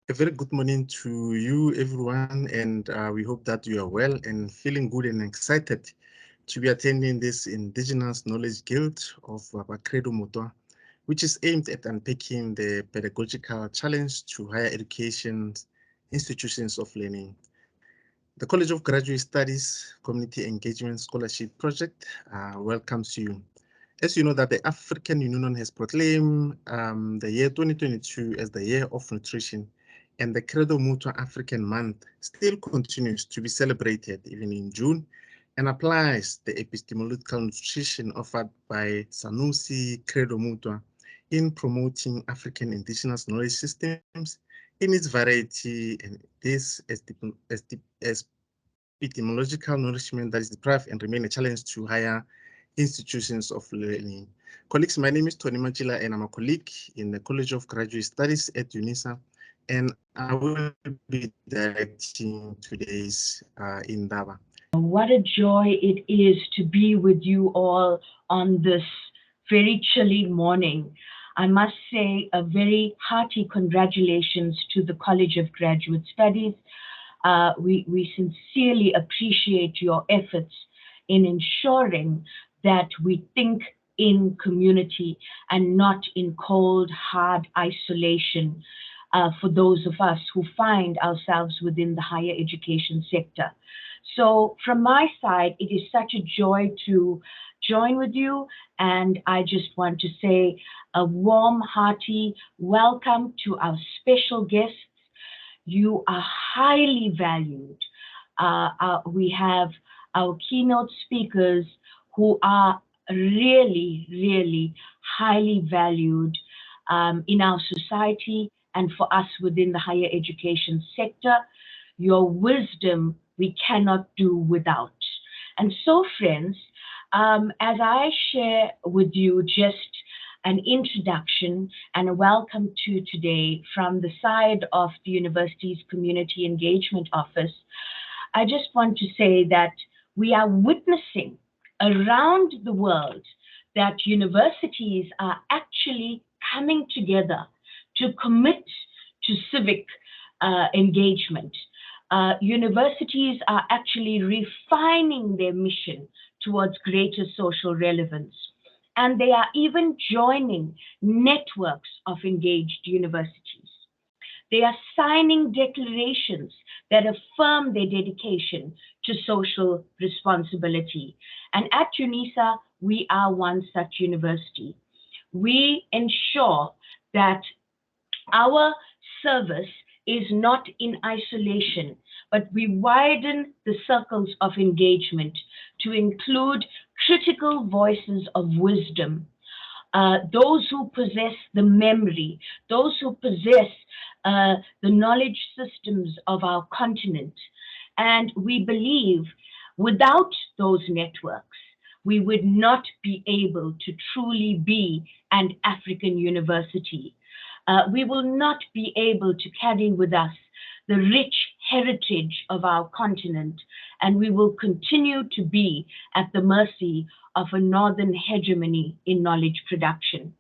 A very good morning to you, everyone, and we hope that you are well and feeling good and excited to be attending this Indigenous Knowledge Guild of Credo Mutwa, which is aimed at unpacking the pedagogical challenge to higher education institutions of learning. The College of Graduate Studies Community Engagement Scholarship Project welcomes you. As you know that the African Union has proclaimed the year 2022 as the year of nutrition, and the Credo Mutua African Month still continues to be celebrated even in June and applies the epistemological nutrition offered by Sanusi Credo Mutua in promoting African indigenous knowledge systems in its variety, and this epistemological nourishment that is deprived and remain a challenge to higher institutions of learning. Colleagues, my name is Tony Machila and I'm a colleague in the College of Graduate Studies at UNISA, and I will be directing today's Indaba. What a joy it is to be with you all on this very chilly morning. I must say a very hearty congratulations to the College of Graduate Studies. We sincerely appreciate your efforts in ensuring that we think in community and not in cold, hard isolation for those of us who find ourselves within the higher education sector. So from my side, it is such a joy to join with you. And I just want to say a warm, hearty welcome to our special guests. You are highly valued. We have our keynote speakers who are really, really highly valued in our society and for us within the higher education sector. Your wisdom we cannot do without. And so, friends, as I share with you just an introduction and a welcome to today from the side of the university's Community Engagement Office, I just want to say that we are witnessing around the world that universities are actually coming together to commit to civic engagement. Universities are actually refining their mission towards greater social relevance. And they are even joining networks of engaged universities. They are signing declarations that affirm their dedication to social responsibility. And at UNISA, we are one such university. We ensure that our service is not in isolation, but we widen the circles of engagement to include critical voices of wisdom, those who possess the memory, those who possess the knowledge systems of our continent. And we believe without those networks, we would not be able to truly be an African university. We will not be able to carry with us the rich heritage of our continent, and we will continue to be at the mercy of a northern hegemony in knowledge production.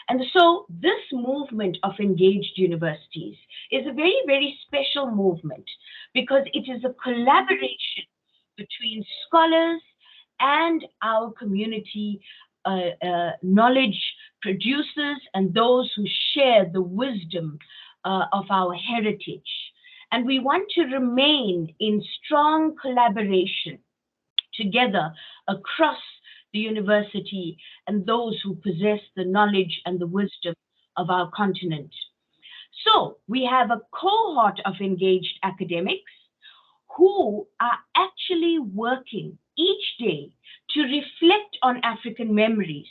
And so this movement of engaged universities is a very, very special movement because it is a collaboration between scholars and our community knowledge producers and those who share the wisdom of our heritage. And we want to remain in strong collaboration together across the university and those who possess the knowledge and the wisdom of our continent. So we have a cohort of engaged academics who are actually working each day to reflect on African memories,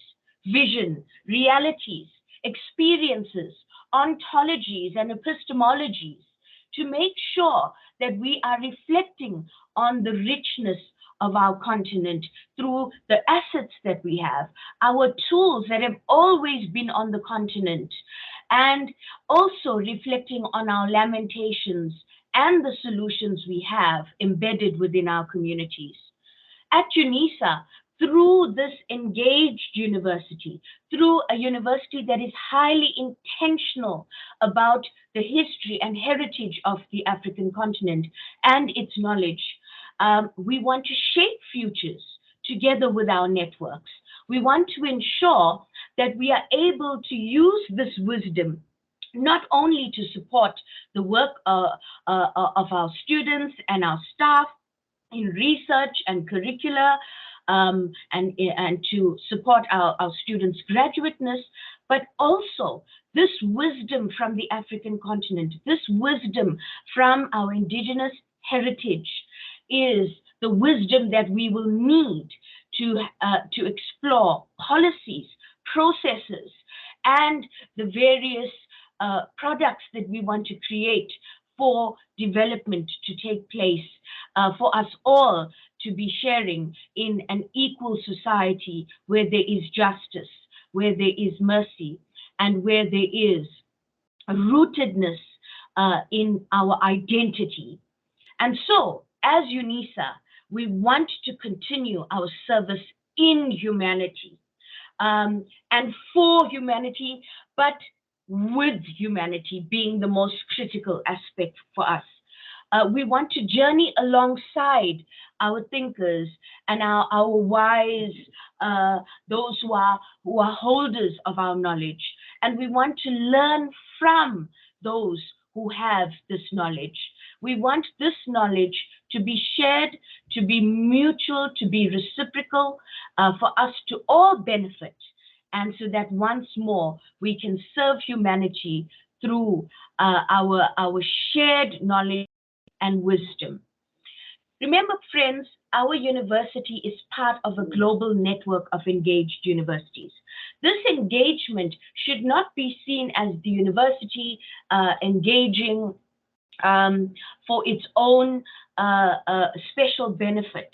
vision, realities, experiences, ontologies, and epistemologies to make sure that we are reflecting on the richness of our continent through the assets that we have, our tools that have always been on the continent, and also reflecting on our lamentations and the solutions we have embedded within our communities. At UNISA, through this engaged university, through a university that is highly intentional about the history and heritage of the African continent and its knowledge. We want to shape futures together with our networks. We want to ensure that we are able to use this wisdom not only to support the work of our students and our staff in research and curricula, and to support our students' graduateness, but also this wisdom from the African continent, this wisdom from our indigenous heritage is the wisdom that we will need to explore policies, processes, and the various products that we want to create for development to take place, for us all to be sharing in an equal society where there is justice, where there is mercy, and where there is rootedness in our identity. And so, as UNISA, we want to continue our service in humanity, and for humanity, but with humanity being the most critical aspect for us. We want to journey alongside our thinkers and our wise, those who are holders of our knowledge. And we want to learn from those who have this knowledge. We want this knowledge to be shared, to be mutual, to be reciprocal, for us to all benefit. And so that once more we can serve humanity through our shared knowledge and wisdom. Remember, friends, our university is part of a global network of engaged universities. This engagement should not be seen as the university engaging for its own special benefit,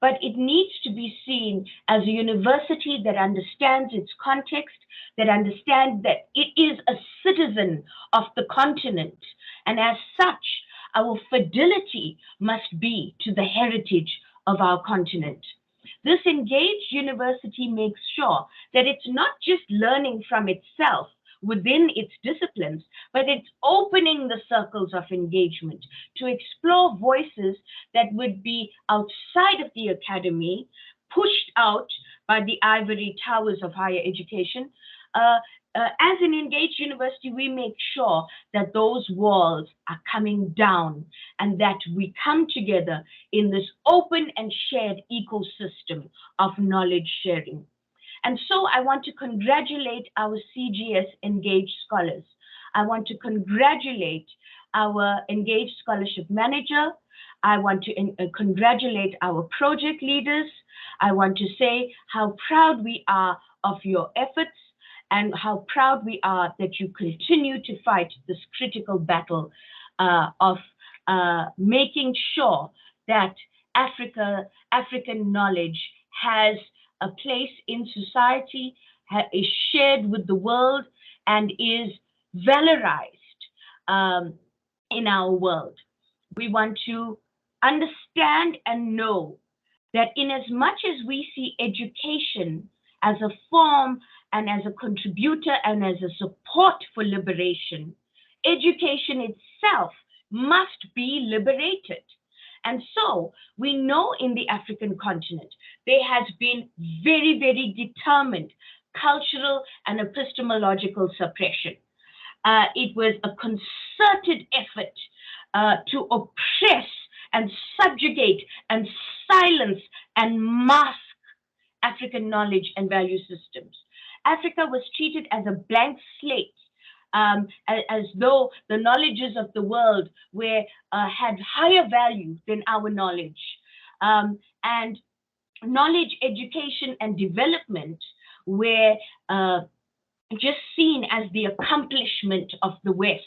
but it needs to be seen as a university that understands its context, that understands that it is a citizen of the continent, and as such, our fidelity must be to the heritage of our continent. This engaged university makes sure that it's not just learning from itself within its disciplines, but it's opening the circles of engagement to explore voices that would be outside of the academy, pushed out by the ivory towers of higher education. As an engaged university, we make sure that those walls are coming down and that we come together in this open and shared ecosystem of knowledge sharing. And so I want to congratulate our CGS engaged scholars. I want to congratulate our engaged scholarship manager. I want to congratulate our project leaders. I want to say how proud we are of your efforts and how proud we are that you continue to fight this critical battle of making sure that African knowledge has a place in society, is shared with the world, and is valorized in our world. We want to understand and know that in as much as we see education as a form and as a contributor and as a support for liberation, education itself must be liberated. And so we know in the African continent, there has been very, very determined cultural and epistemological suppression. It was a concerted effort to oppress and subjugate and silence and mask African knowledge and value systems. Africa was treated as a blank slate, as though the knowledges of the world had higher value than our knowledge. And knowledge, education, and development were just seen as the accomplishment of the West.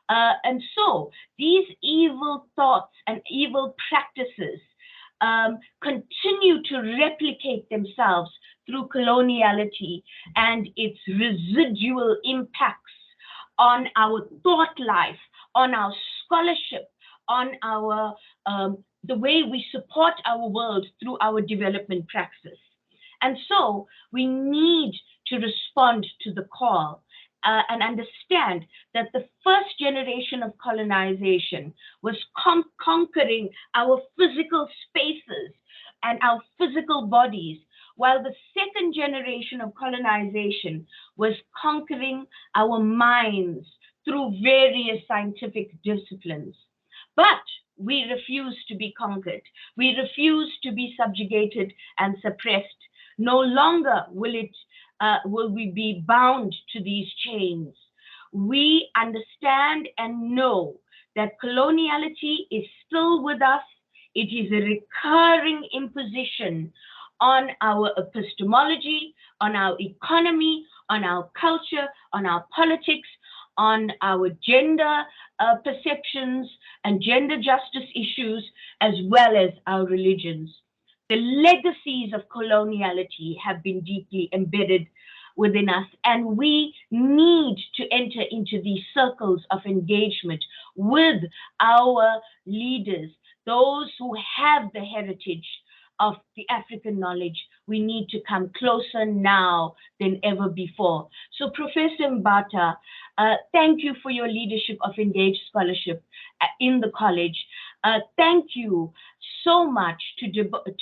And so these evil thoughts and evil practices continue to replicate themselves through coloniality and its residual impacts on our thought life, on our scholarship, on our the way we support our world through our development praxis. And so we need to respond to the call and understand that the first generation of colonization was conquering our physical spaces and our physical bodies, while the second generation of colonization was conquering our minds through various scientific disciplines. But we refuse to be conquered. We refuse to be subjugated and suppressed. No longer will we be bound to these chains. We understand and know that coloniality is still with us. It is a recurring imposition on our epistemology, on our economy, on our culture, on our politics, on our gender perceptions and gender justice issues, as well as our religions. The legacies of coloniality have been deeply embedded within us, and we need to enter into these circles of engagement with our leaders, those who have the heritage of the African knowledge. We need to come closer now than ever before. So, Professor Mbata, thank you for your leadership of engaged scholarship in the college. Thank you so much to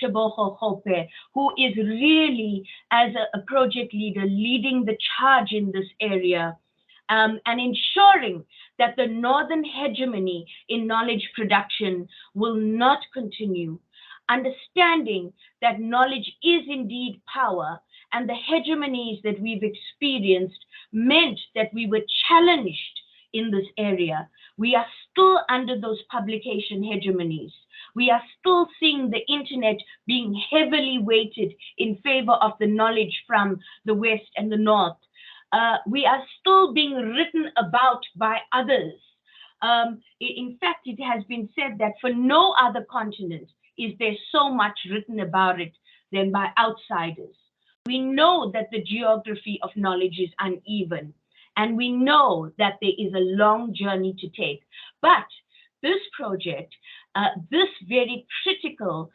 Teboho Hope, who is really, as a project leader, leading the charge in this area. And ensuring that the Northern hegemony in knowledge production will not continue. Understanding that knowledge is indeed power, and the hegemonies that we've experienced meant that we were challenged in this area. We are still under those publication hegemonies. We are still seeing the internet being heavily weighted in favor of the knowledge from the West and the North. We are still being written about by others. In fact, it has been said that for no other continent is there so much written about it than by outsiders. We know that the geography of knowledge is uneven, and we know that there is a long journey to take. But this project, this very critical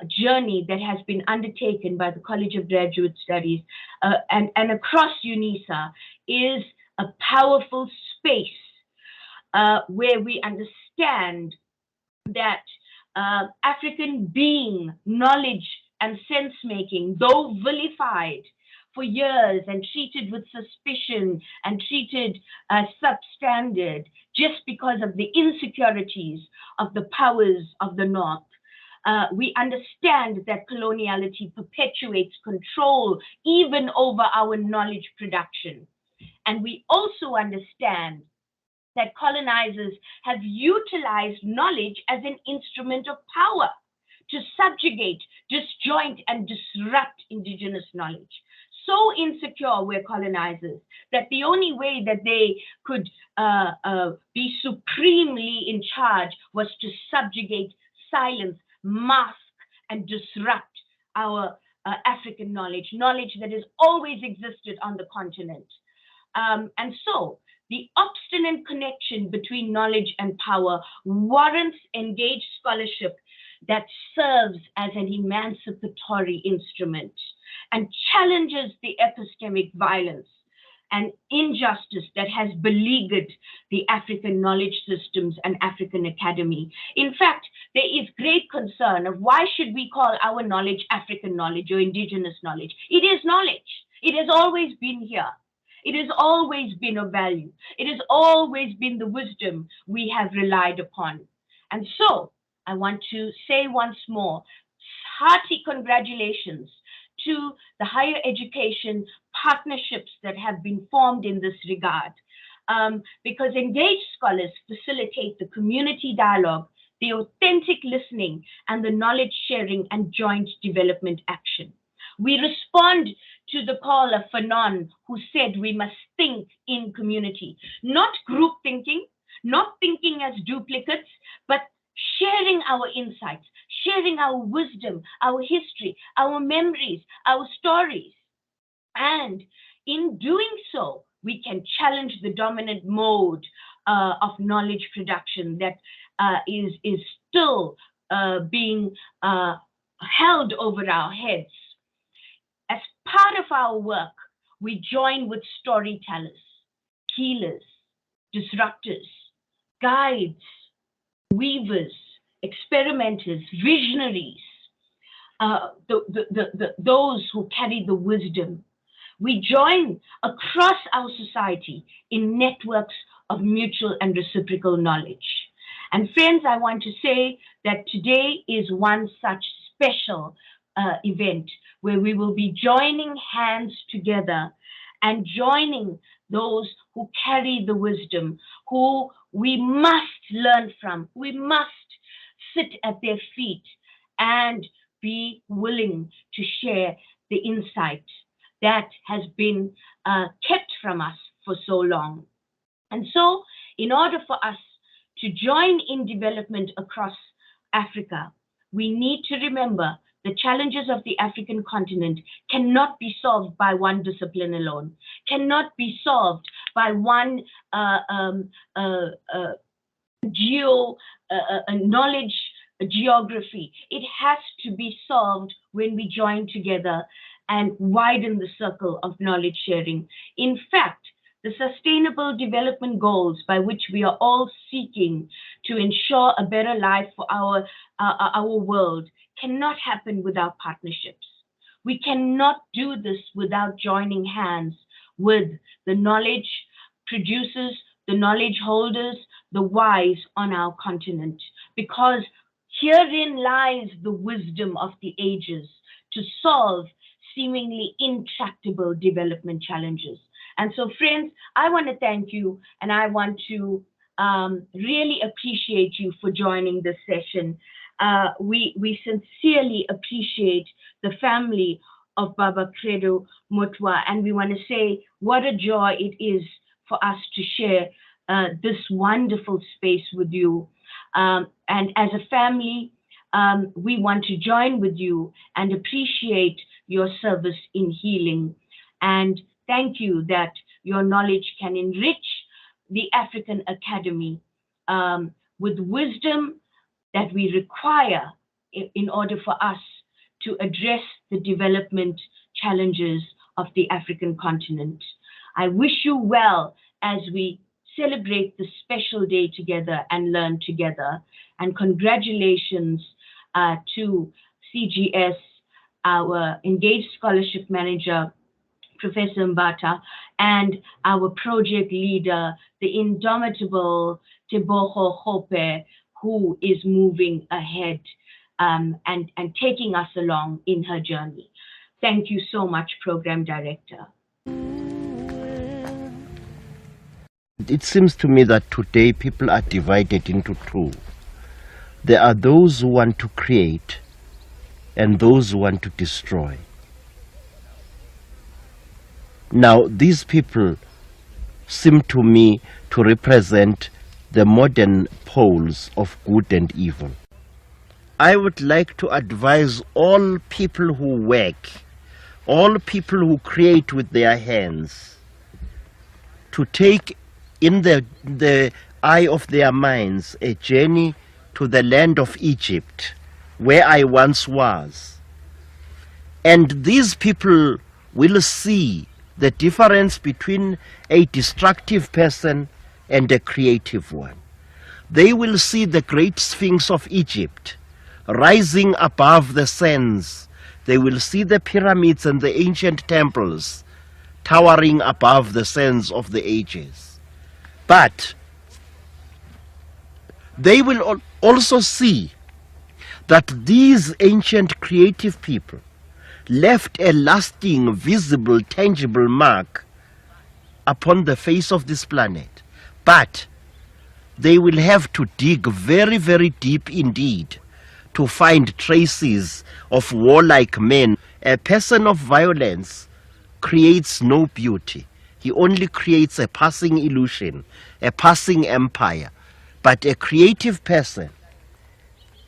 journey that has been undertaken by the College of Graduate Studies and across UNISA, is a powerful space where we understand that African being, knowledge, and sense making, though vilified for years and treated with suspicion and treated as substandard just because of the insecurities of the powers of the North. We understand that coloniality perpetuates control even over our knowledge production. And we also understand that colonizers have utilized knowledge as an instrument of power to subjugate, disjoint, and disrupt indigenous knowledge. So insecure were colonizers that the only way that they could be supremely in charge was to subjugate, silence, mask, and disrupt our African knowledge, knowledge that has always existed on the continent. And so the obstinate connection between knowledge and power warrants engaged scholarship that serves as an emancipatory instrument and challenges the epistemic violence and injustice that has beleaguered the African knowledge systems and African academy. In fact, there is great concern of why should we call our knowledge African knowledge or indigenous knowledge? It is knowledge. It has always been here. It has always been of value. It has always been the wisdom we have relied upon. And so I want to say once more, hearty congratulations to the higher education partnerships that have been formed in this regard, because engaged scholars facilitate the community dialogue, the authentic listening, and the knowledge sharing and joint development action. We respond to the call of Fanon, who said we must think in community, not group thinking, not thinking as duplicates, but sharing our insights, sharing our wisdom, our history, our memories, our stories. And in doing so, we can challenge the dominant mode of knowledge production that is still being held over our heads. As part of our work, we join with storytellers, healers, disruptors, guides, weavers, experimenters, visionaries, those who carry the wisdom. We join across our society in networks of mutual and reciprocal knowledge. And friends, I want to say that today is one such special event where we will be joining hands together and joining those who carry the wisdom, who we must learn from. We must sit at their feet and be willing to share the insight that has been kept from us for so long. And so, in order for us to join in development across Africa, we need to remember the challenges of the African continent cannot be solved by one discipline alone, cannot be solved by one knowledge, geography. It has to be solved when we join together and widen the circle of knowledge sharing. In fact, the Sustainable Development Goals by which we are all seeking to ensure a better life for our world cannot happen without partnerships. We cannot do this without joining hands with the knowledge producers, the knowledge holders, the wise on our continent, because herein lies the wisdom of the ages to solve seemingly intractable development challenges. And so, friends, I want to thank you, and I want to really appreciate you for joining this session. We sincerely appreciate the family of Baba Credo Mutwa, and we want to say what a joy it is for us to share this wonderful space with you. And as a family, we want to join with you and appreciate your service in healing. And thank you that your knowledge can enrich the African Academy with wisdom that we require in order for us to address the development challenges of the African continent. I wish you well as we celebrate this special day together and learn together. And congratulations to CGS, our Engaged Scholarship Manager, Professor Mbata, and our project leader, the indomitable Teboho Hope, who is moving ahead and taking us along in her journey. Thank you so much, Program Director. It seems to me that today people are divided into two. There are those who want to create and those who want to destroy. Now, these people seem to me to represent the modern poles of good and evil. I would like to advise all people who work, all people who create with their hands, to take in the eye of their minds a journey to the land of Egypt, where I once was. And these people will see the difference between a destructive person and a creative one. They will see the great Sphinx of Egypt rising above the sands. They will see the pyramids and the ancient temples towering above the sands of the ages. But they will also see that these ancient creative people left a lasting, visible, tangible mark upon the face of this planet. But they will have to dig very, very deep indeed to find traces of warlike men. A person of violence creates no beauty. He only creates a passing illusion, a passing empire. But a creative person,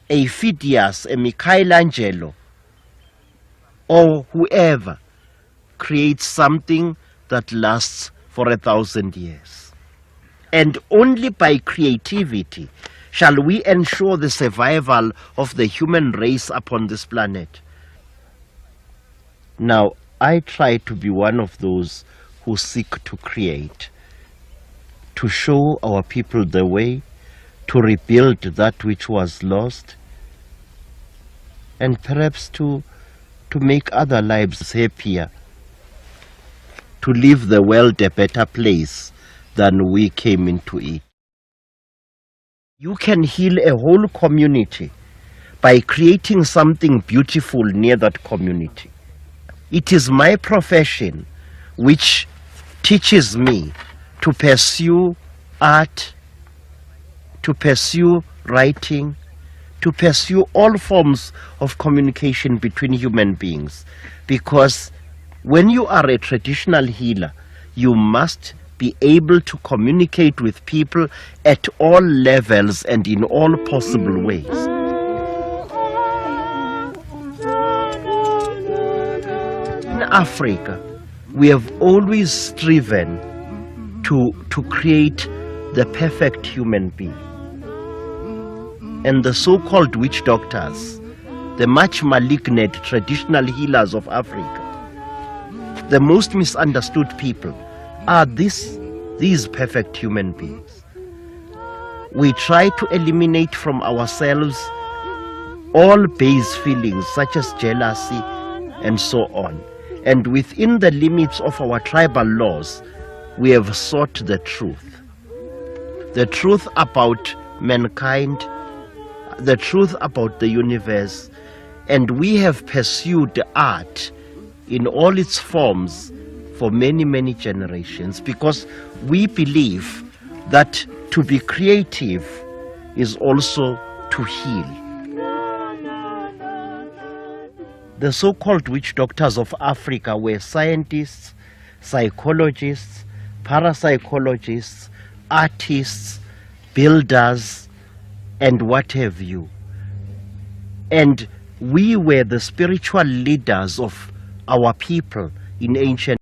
a Phidias, a Michelangelo, or whoever, creates something that lasts for 1,000 years. And only by creativity Shall we ensure the survival of the human race upon this planet? Now, I try to be one of those who seek to create, to show our people the way, to rebuild that which was lost, and perhaps to make other lives happier, to leave the world a better place than we came into it. You can heal a whole community by creating something beautiful near that community. It is my profession which teaches me to pursue art, to pursue writing, to pursue all forms of communication between human beings. Because when you are a traditional healer, you must be able to communicate with people at all levels and in all possible ways. In Africa, we have always striven to create the perfect human being. And the so-called witch doctors, the much malignant traditional healers of Africa, the most misunderstood people are these perfect human beings. We try to eliminate from ourselves all base feelings such as jealousy and so on. And within the limits of our tribal laws, we have sought the truth about mankind, the truth about the universe, and we have pursued art in all its forms for many, many generations, because we believe that to be creative is also to heal. The so-called witch doctors of Africa were scientists, psychologists, parapsychologists, artists, builders, and what have you. And we were the spiritual leaders of our people in ancient.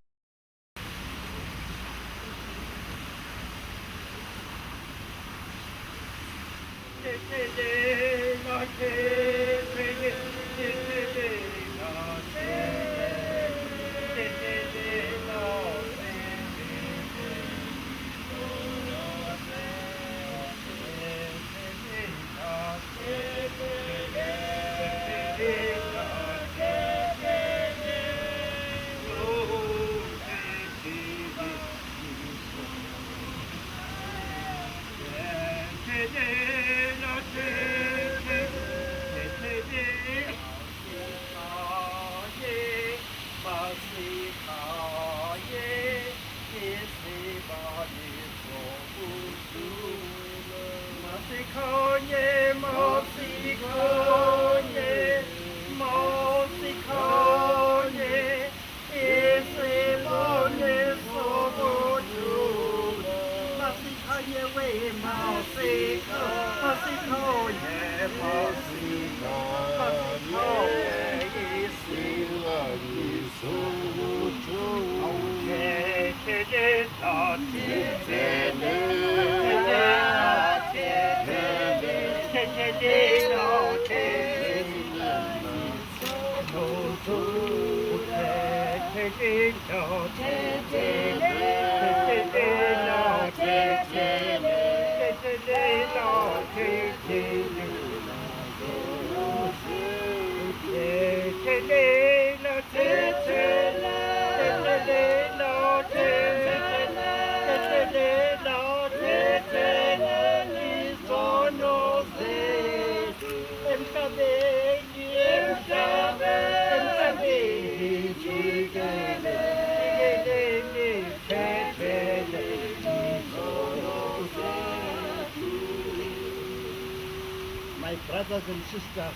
My brothers and sisters,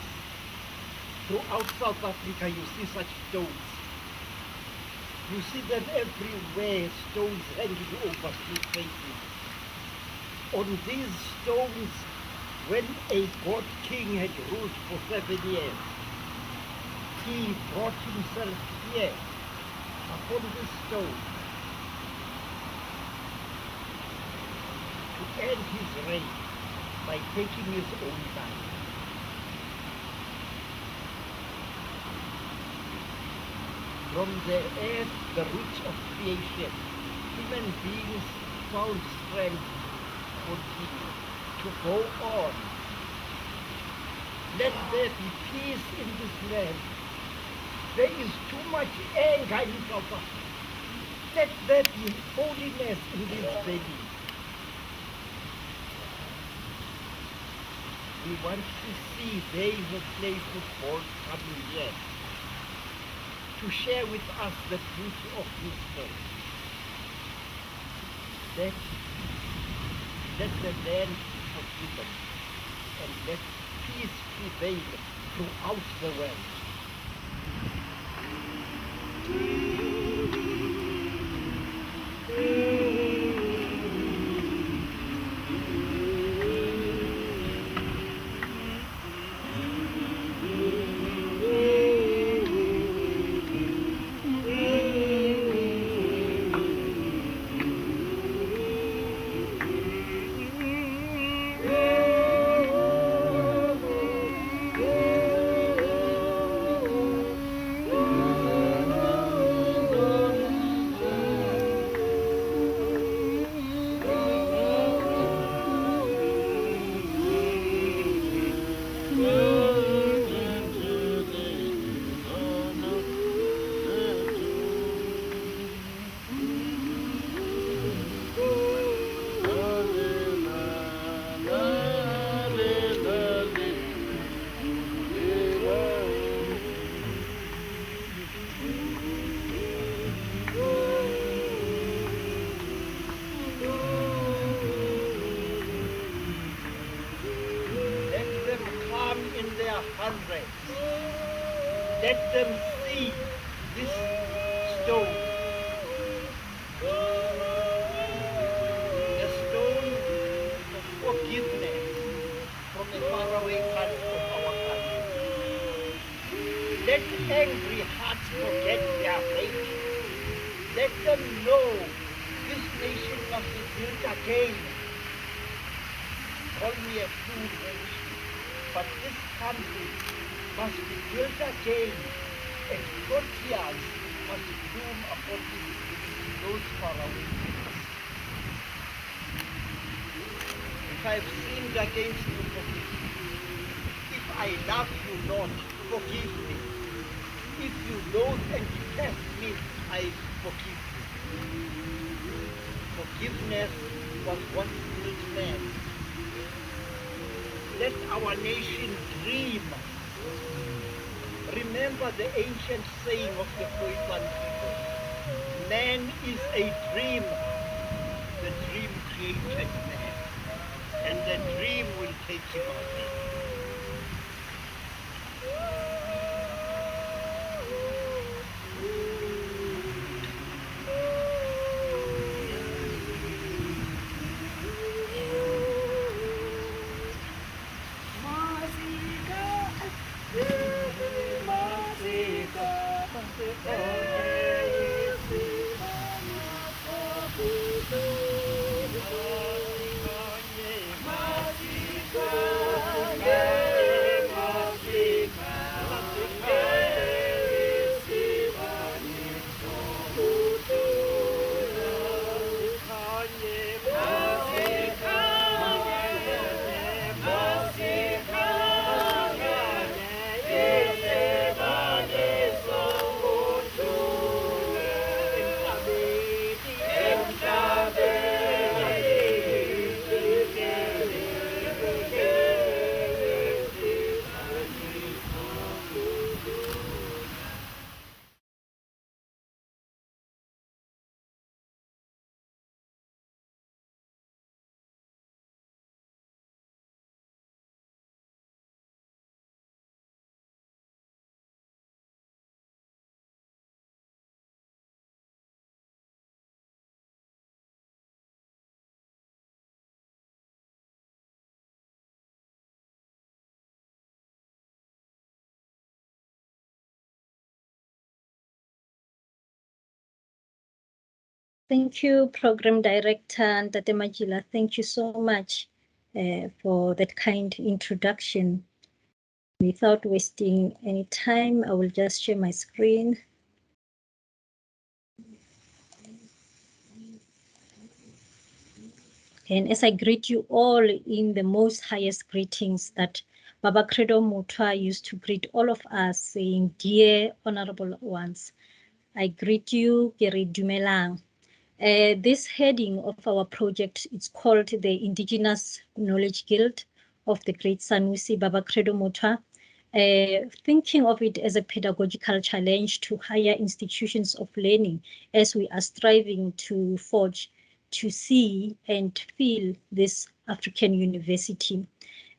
throughout South Africa you see such stones. You see them everywhere, stones hanging over street faces. On these stones, when a god king had ruled for 7 years, he brought himself here upon this stone to end his reign. by taking his own life. From the earth, the roots of creation, human beings found strength to continue, to go on. Let there be peace in this land. There is too much anger in South Africa. Let there be holiness in this valley. We want to see they who play football coming here to share with us the beauty of this place. Let the land be forgiven and let peace prevail throughout the world. Hundreds. Let them see this stone. The stone of forgiveness from a faraway part of our country. Let angry hearts forget their hate. Let them know this nation must be built again. Call me a fool nation. But this country must be built again, and frontiers must bloom upon those faraway things. If I've sinned against you, forgive me. If I love you not, forgive me. If you loathe and detest me, I forgive you. Forgiveness was what built man. Let our nation dream. Remember the ancient saying of the Khoisan people. Man is a dream. The dream created man. And the dream will take him out there. Thank you, Program Director Ntate Majila. Thank you so much. for that kind introduction. Without wasting any time, I will just share my screen. And as I greet you all in the most highest greetings that Baba Credo Mutwa used to greet all of us, saying, "Dear honorable ones," I greet you, Kere Dumelang. This heading of our project is called the Indigenous Knowledge Guild of the Great Sanusi Baba Credo Mutwa. Thinking of it as a pedagogical challenge to higher institutions of learning as we are striving to forge, to see and feel this African university.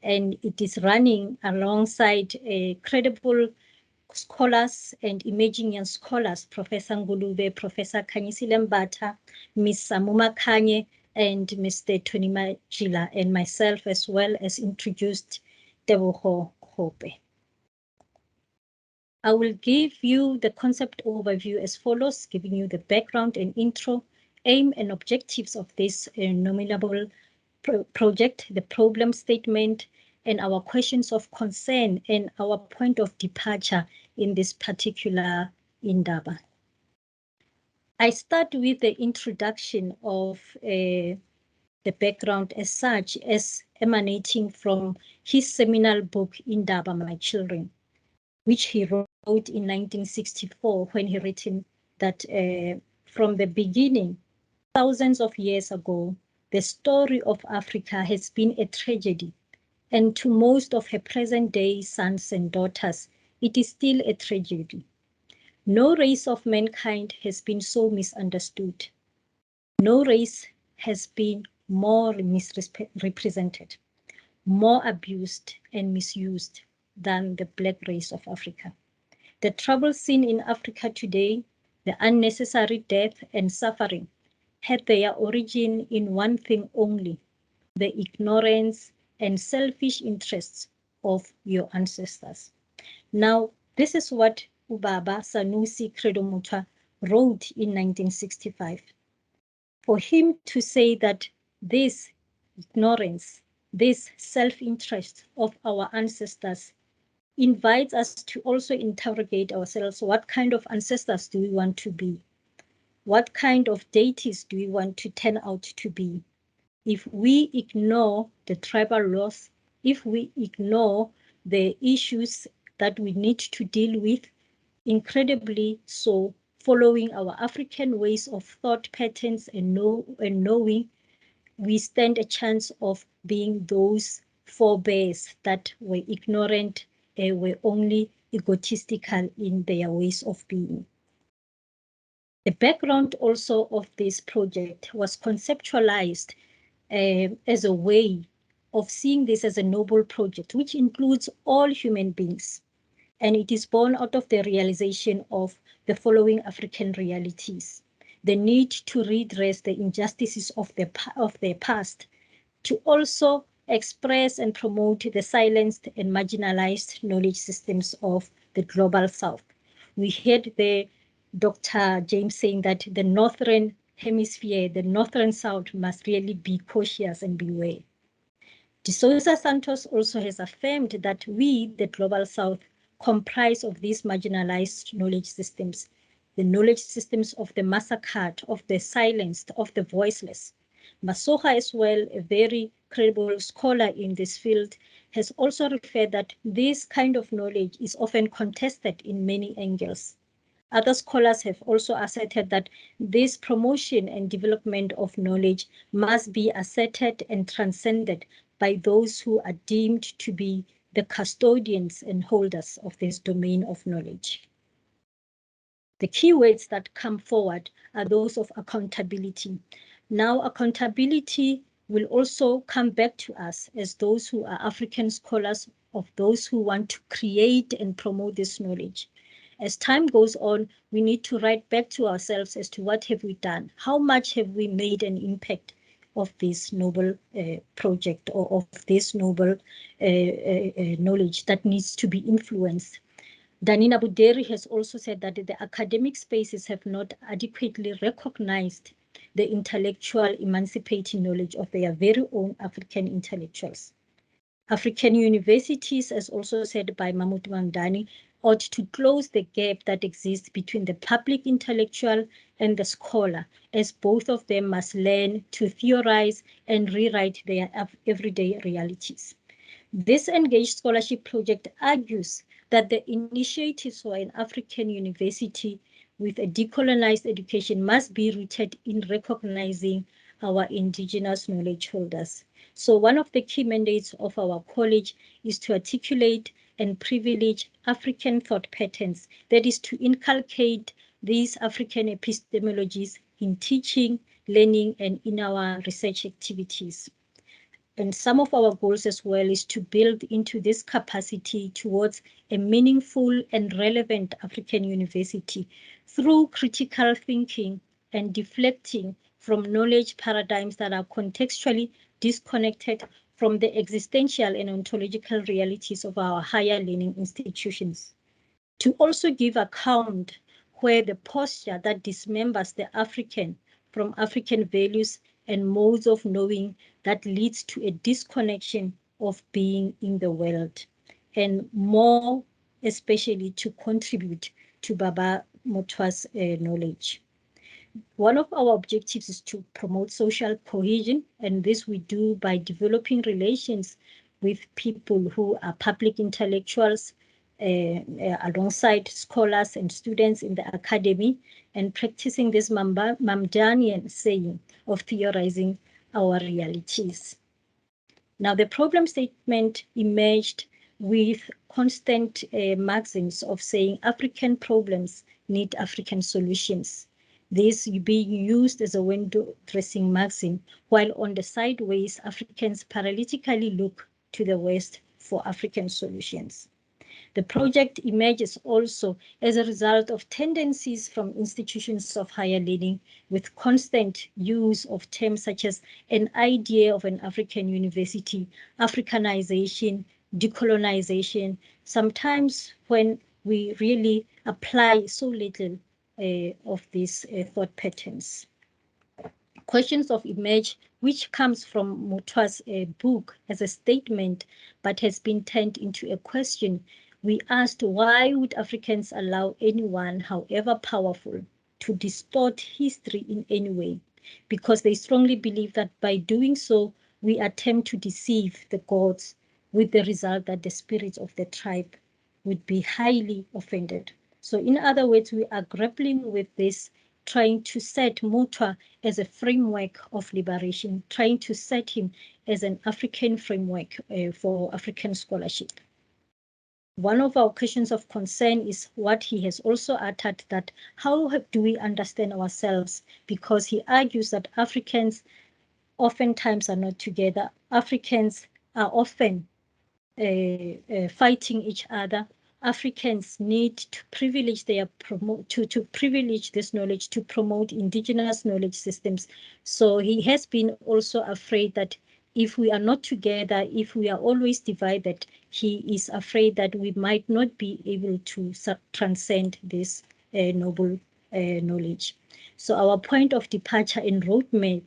And it is running alongside credible scholars and emerging young scholars, Professor Ngulube, Professor Kanyisile Mbata, Ms. Samuma Kanye, and Mr. Tony Majila, and myself, as well as introduced Teboho Hope. I will give you the concept overview as follows, giving you the background and intro, aim and objectives of this nominable project, the problem statement, and our questions of concern and our point of departure in this particular Indaba. I start with the introduction of the background as such, as emanating from his seminal book, Indaba, My Children, which he wrote in 1964 when he written that from the beginning, thousands of years ago, the story of Africa has been a tragedy, and to most of her present-day sons and daughters, it is still a tragedy. No race of mankind has been so misunderstood. No race has been more misrepresented, more abused and misused than the black race of Africa. The trouble seen in Africa today, the unnecessary death and suffering, had their origin in one thing only, the ignorance and selfish interests of your ancestors. Now, this is what Ubaba Sanusi Credo Mutwa wrote in 1965. For him to say that this ignorance, this self-interest of our ancestors invites us to also interrogate ourselves. What kind of ancestors do we want to be? What kind of deities do we want to turn out to be? If we ignore the tribal laws, if we ignore the issues that we need to deal with, incredibly so, following our African ways of thought patterns and knowing, we stand a chance of being those forebears that were ignorant, were only egotistical in their ways of being. The background also of this project was conceptualized as a way of seeing this as a noble project, which includes all human beings. And it is born out of the realization of the following African realities: the need to redress the injustices of their past, to also express and promote the silenced and marginalized knowledge systems of the global South. We heard the Dr. James saying that the Northern Hemisphere, the Northern South, must really be cautious and beware. De Souza Santos also has affirmed that we, the Global South, comprise of these marginalized knowledge systems, the knowledge systems of the massacred, of the silenced, of the voiceless. Masoha as well, a very credible scholar in this field, has also referred that this kind of knowledge is often contested in many angles. Other scholars have also asserted that this promotion and development of knowledge must be asserted and transcended by those who are deemed to be the custodians and holders of this domain of knowledge. The key words that come forward are those of accountability. Now, accountability will also come back to us as those who are African scholars, of those who want to create and promote this knowledge. As time goes on, we need to write back to ourselves as to what have we done? How much have we made an impact of this noble project, or of this noble knowledge that needs to be influenced? Danina Buderi has also said that the academic spaces have not adequately recognized the intellectual emancipating knowledge of their very own African intellectuals. African universities, as also said by Mahmoud Mamdani, ought to close the gap that exists between the public intellectual and the scholar, as both of them must learn to theorize and rewrite their everyday realities. This engaged scholarship project argues that the initiatives for an African university with a decolonized education must be rooted in recognizing our indigenous knowledge holders. So one of the key mandates of our college is to articulate and privilege African thought patterns, that is to inculcate these African epistemologies in teaching, learning, and in our research activities. And some of our goals as well is to build into this capacity towards a meaningful and relevant African university through critical thinking and deflecting from knowledge paradigms that are contextually disconnected from the existential and ontological realities of our higher learning institutions. To also give account where the posture that dismembers the African from African values and modes of knowing that leads to a disconnection of being in the world, and more especially to contribute to Baba Motwa's knowledge. One of our objectives is to promote social cohesion, and this we do by developing relations with people who are public intellectuals, alongside scholars and students in the academy, and practicing this Mamdanian saying of theorizing our realities. Now, the problem statement emerged with constant maxims of saying African problems need African solutions. This being used as a window dressing maxim, while on the sideways, Africans paralytically look to the West for African solutions. The project emerges also as a result of tendencies from institutions of higher learning with constant use of terms such as an idea of an African university, Africanization, decolonization, sometimes when we really apply so little of these thought patterns. Questions of image, which comes from Motwa's book as a statement, but has been turned into a question. We asked, why would Africans allow anyone, however powerful, to distort history in any way? Because they strongly believe that by doing so, we attempt to deceive the gods, with the result that the spirits of the tribe would be highly offended. So in other words, we are grappling with this, trying to set Motwa as a framework of liberation, trying to set him as an African framework for African scholarship. One of our questions of concern is what he has also uttered, that how do we understand ourselves? Because he argues that Africans oftentimes are not together. Africans are often fighting each other. Africans need to privilege to privilege this knowledge to promote indigenous knowledge systems. So he has been also afraid that if we are not together, if we are always divided, he is afraid that we might not be able to transcend this noble knowledge. So our point of departure and roadmap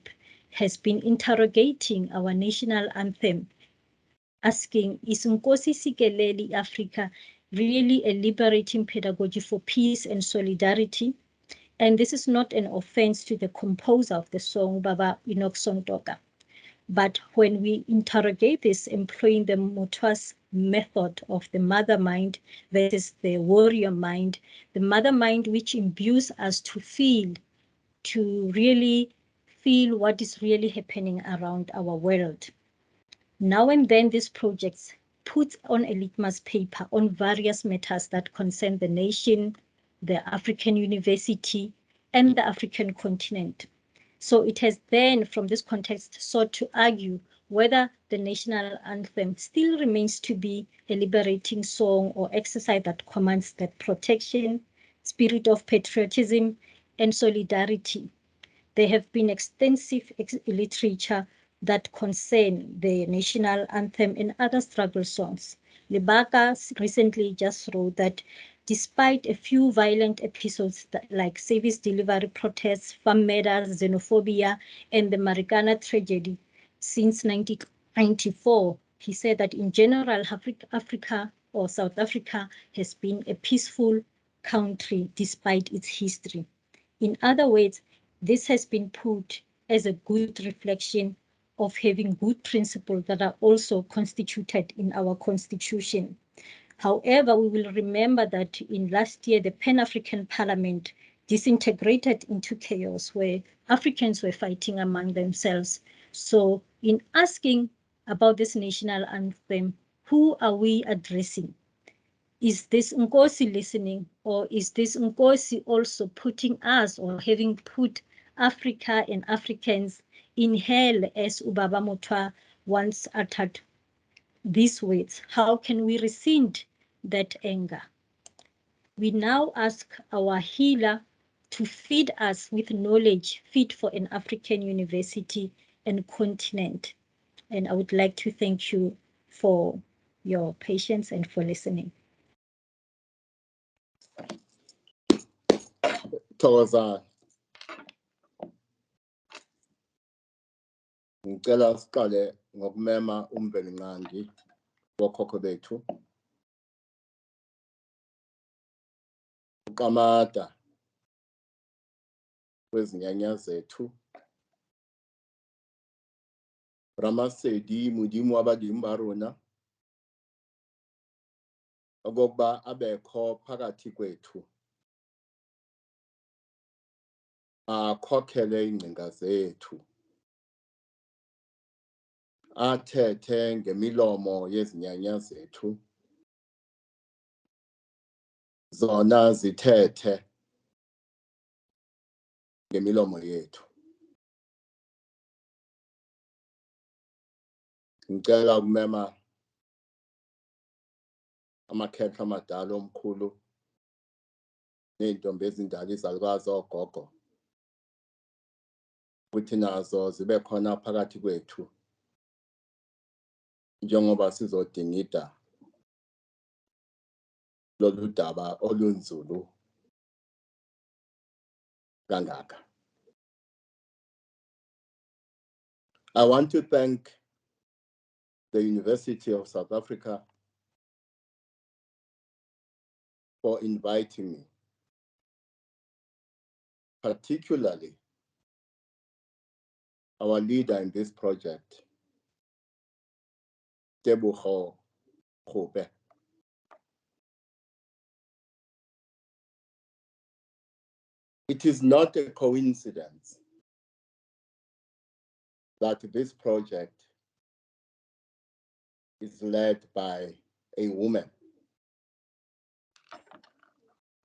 has been interrogating our national anthem, asking, is Nkosi Sikeleli Africa really a liberating pedagogy for peace and solidarity? And this is not an offense to the composer of the song, Baba Enoch Sontoka. But when we interrogate this, employing the Motwa's method of the mother mind versus the warrior mind, the mother mind which imbues us to feel, to really feel what is really happening around our world. Now and then these projects put on a litmus paper on various matters that concern the nation, the African university, and the African continent. So it has then, from this context, sought to argue whether the national anthem still remains to be a liberating song or exercise that commands the protection, spirit of patriotism, and solidarity. There have been extensive literature that concern the national anthem and other struggle songs. Lebaka recently just wrote that despite a few violent episodes like service delivery protests, farm murders, xenophobia, and the Marikana tragedy since 1994. He said that in general, Africa or South Africa has been a peaceful country despite its history. In other words, this has been put as a good reflection of having good principles that are also constituted in our constitution. However, we will remember that in last year, the Pan-African Parliament disintegrated into chaos where Africans were fighting among themselves. So in asking about this national anthem, who are we addressing? Is this Nkosi listening, or is this Nkosi also putting us or having put Africa and Africans in hell, as Ubaba Mutwa once uttered these words? How can we rescind that anger? We now ask our healer to feed us with knowledge fit for an African university and continent. And I would like to thank you for your patience and for listening. Thokozani. Ngicela siqale ngokumema uMvelinqangi wokhokho bethu. Uqamata kwezinyanya zethu. Ramasedi Modimo wa badimo ba rona. Okokuba abekho phakathi kwethu. Akhokhele ingcinga zethu. Athethe ngemilomo yezinyanya zethu. Zona zithethe ngemilomo yethu. Ngicela ukumema amakhekhe amadala omkhulu ney'ntombi ezindala izalukazi ogogo ukuthi nazo zibe khona phakathi kwethu njengoba sizodingida lolu daba olunzulu kangaka. I want to thank the University of South Africa for inviting me, particularly our leader in this project, Tebogo Khope. It is not a coincidence that this project is led by a woman.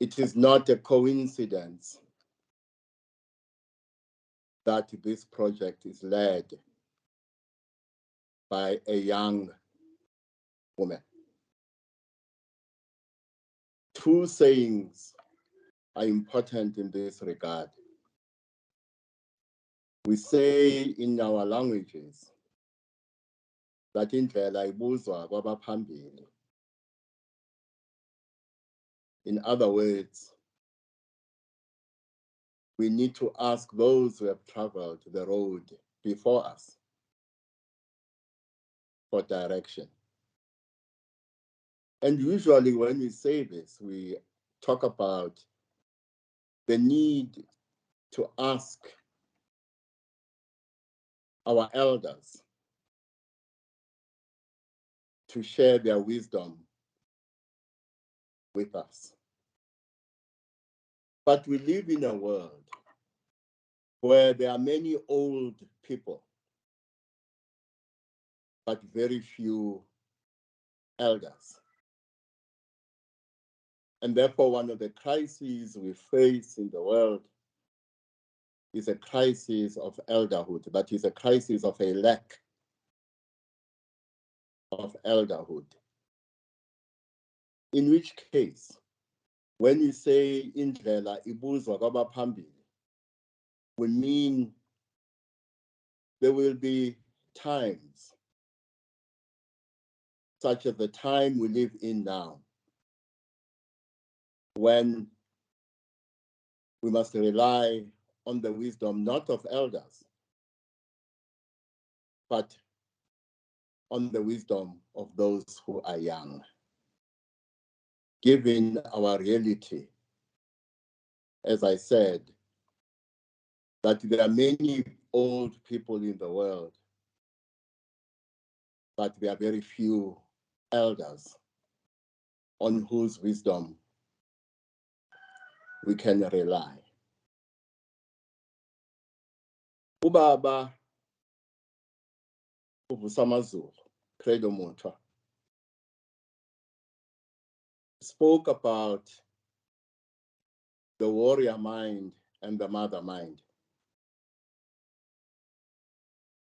It is not a coincidence that this project is led by a young woman. Two sayings are important in this regard. We say in our languages that indlela ibuzwa kwabaphambili. In other words, we need to ask those who have traveled the road before us for direction. And usually when we say this, we talk about the need to ask our elders to share their wisdom with us. But we live in a world where there are many old people, but very few elders. And therefore, one of the crises we face in the world is a crisis of elderhood, but is a crisis of a lack of elderhood. In which case, when we say indlela ibuzwa kwabaphambili, we mean there will be times, such as the time we live in now, when we must rely on the wisdom not of elders, but on the wisdom of those who are young. Given our reality, as I said, that there are many old people in the world, but there are very few elders on whose wisdom we can rely. Ubaba uVusamazulu, Credo Mutwa, spoke about the warrior mind and the mother mind.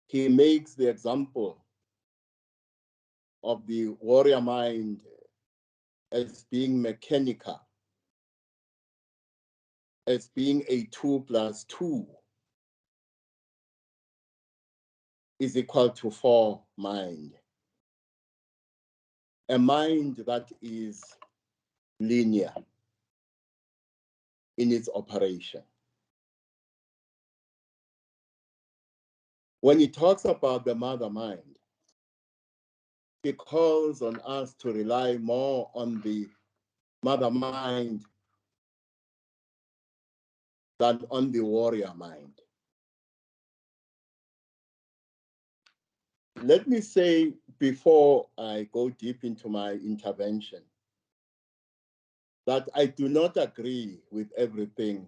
He makes the example of the warrior mind as being mechanical, as being a 2 + 2 is equal to 4 mind. A mind that is linear in its operation. When he talks about the mother mind, he calls on us to rely more on the mother mind than on the warrior mind. Let me say, before I go deep into my intervention, that I do not agree with everything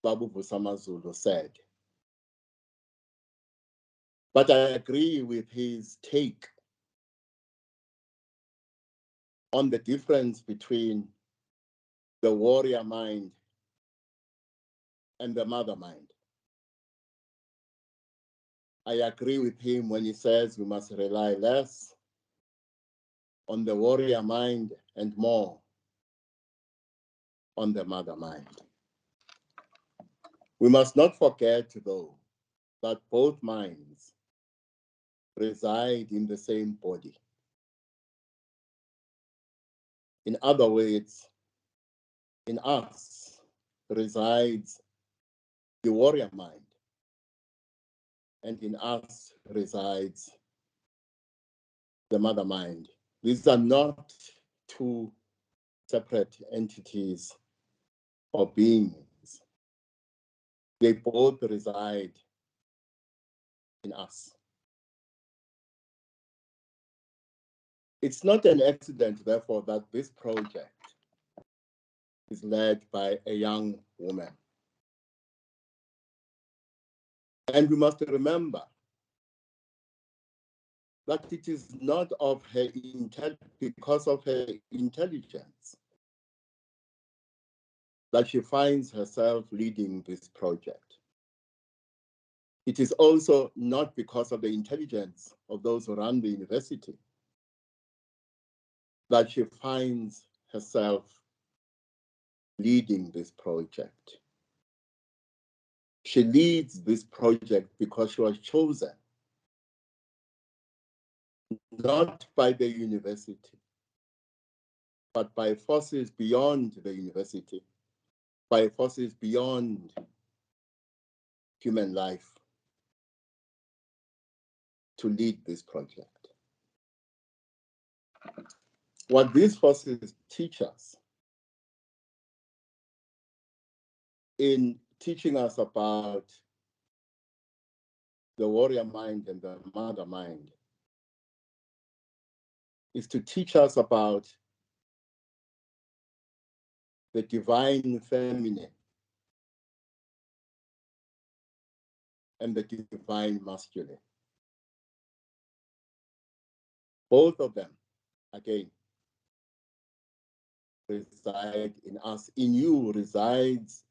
Babu Vusamazulu said. But I agree with his take on the difference between the warrior mind and the mother mind. I agree with him when he says we must rely less on the warrior mind and more on the mother mind. We must not forget, though, that both minds reside in the same body. In other words, in us resides the warrior mind, and in us resides the mother mind. These are not two separate entities or beings. They both reside in us. It's not an accident, therefore, that this project is led by a young woman. And we must remember that it is not because of her intelligence that she finds herself leading this project. It is also not because of the intelligence of those who run the university that she finds herself leading this project. She leads this project because she was chosen not by the university, but by forces beyond the university, by forces beyond human life, to lead this project. What these forces teach us in teaching us about the warrior mind and the mother mind is to teach us about the divine feminine and the divine masculine. Both of them, again, reside in us. In you resides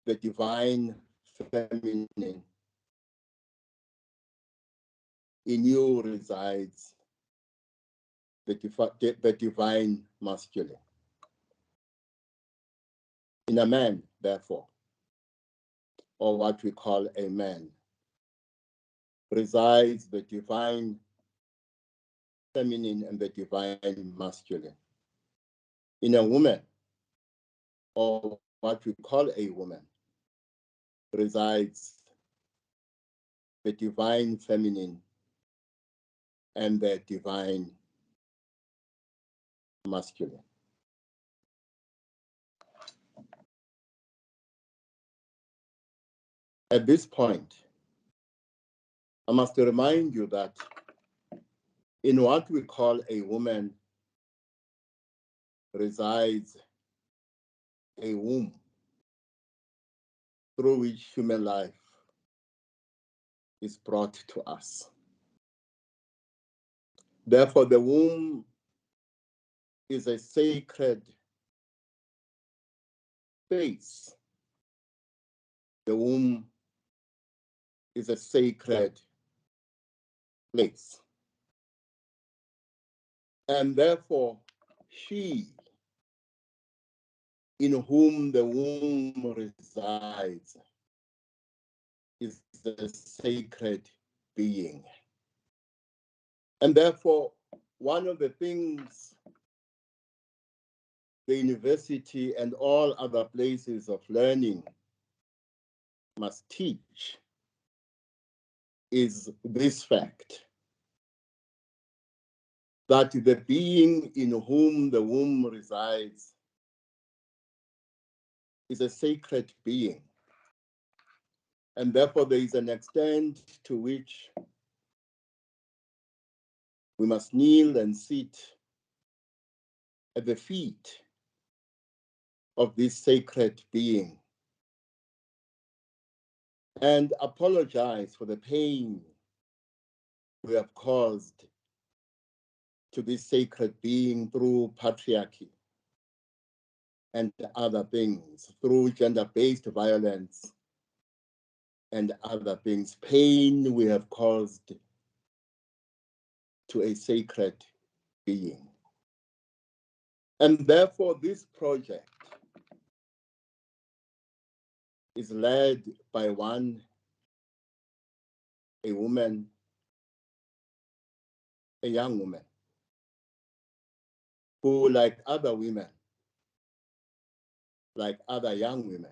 the divine feminine. In you resides the divine masculine. In a man, therefore, or what we call a man, resides the divine feminine and the divine masculine. in a woman, or what we call a woman, resides the divine feminine and the divine masculine. At this point, I must remind you that in what we call a woman resides a womb through which human life is brought to us. Therefore, the womb is a sacred space. The womb is a sacred place. And therefore, she in whom the womb resides is a sacred being. And therefore, one of the things the university and all other places of learning must teach is this fact, that the being in whom the womb resides is a sacred being. And therefore, there is an extent to which we must kneel and sit at the feet of this sacred being and apologize for the pain we have caused to this sacred being through patriarchy and other things, through gender-based violence and other things, pain we have caused to a sacred being. And therefore, this project is led by a woman, a young woman, who, like other women, like other young women,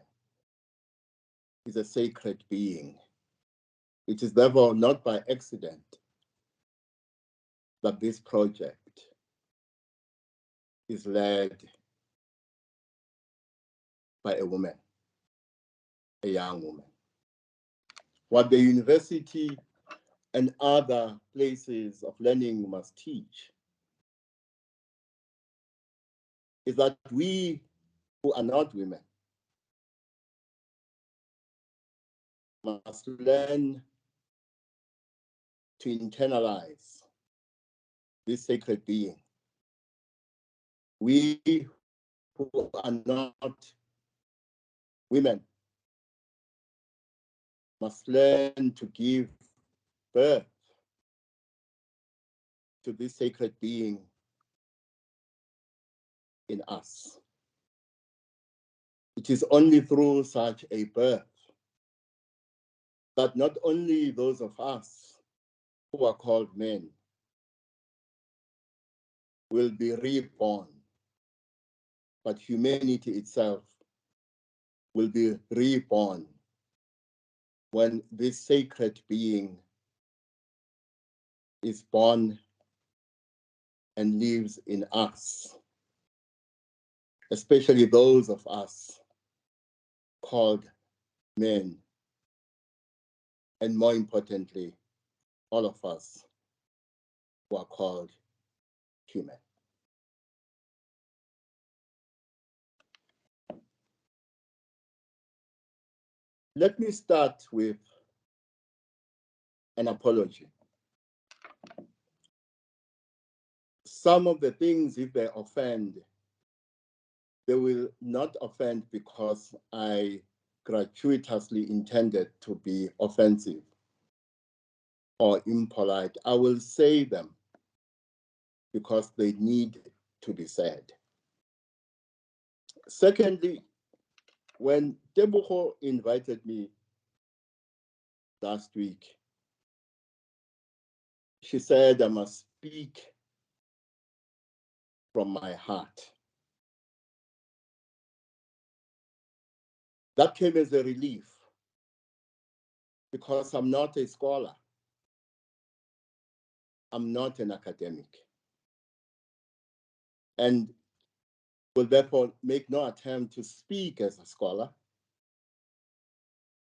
is a sacred being. It is therefore not by accident that this project is led by a woman, a young woman. What the university and other places of learning must teach is that we who are not women must learn to internalize this sacred being. We who are not women must learn to give birth to this sacred being in us. It is only through such a birth that not only those of us who are called men will be reborn, but humanity itself will be reborn when this sacred being is born and lives in us, especially those of us called men, and more importantly, all of us who are called human. Let me start with an apology. Some of the things, if they offend, they will not offend because I gratuitously intended to be offensive or impolite. I will say them because they need to be said. Secondly, when Tebogo invited me last week, she said I must speak from my heart. That came as a relief because I'm not a scholar. I'm not an academic. And will therefore make no attempt to speak as a scholar,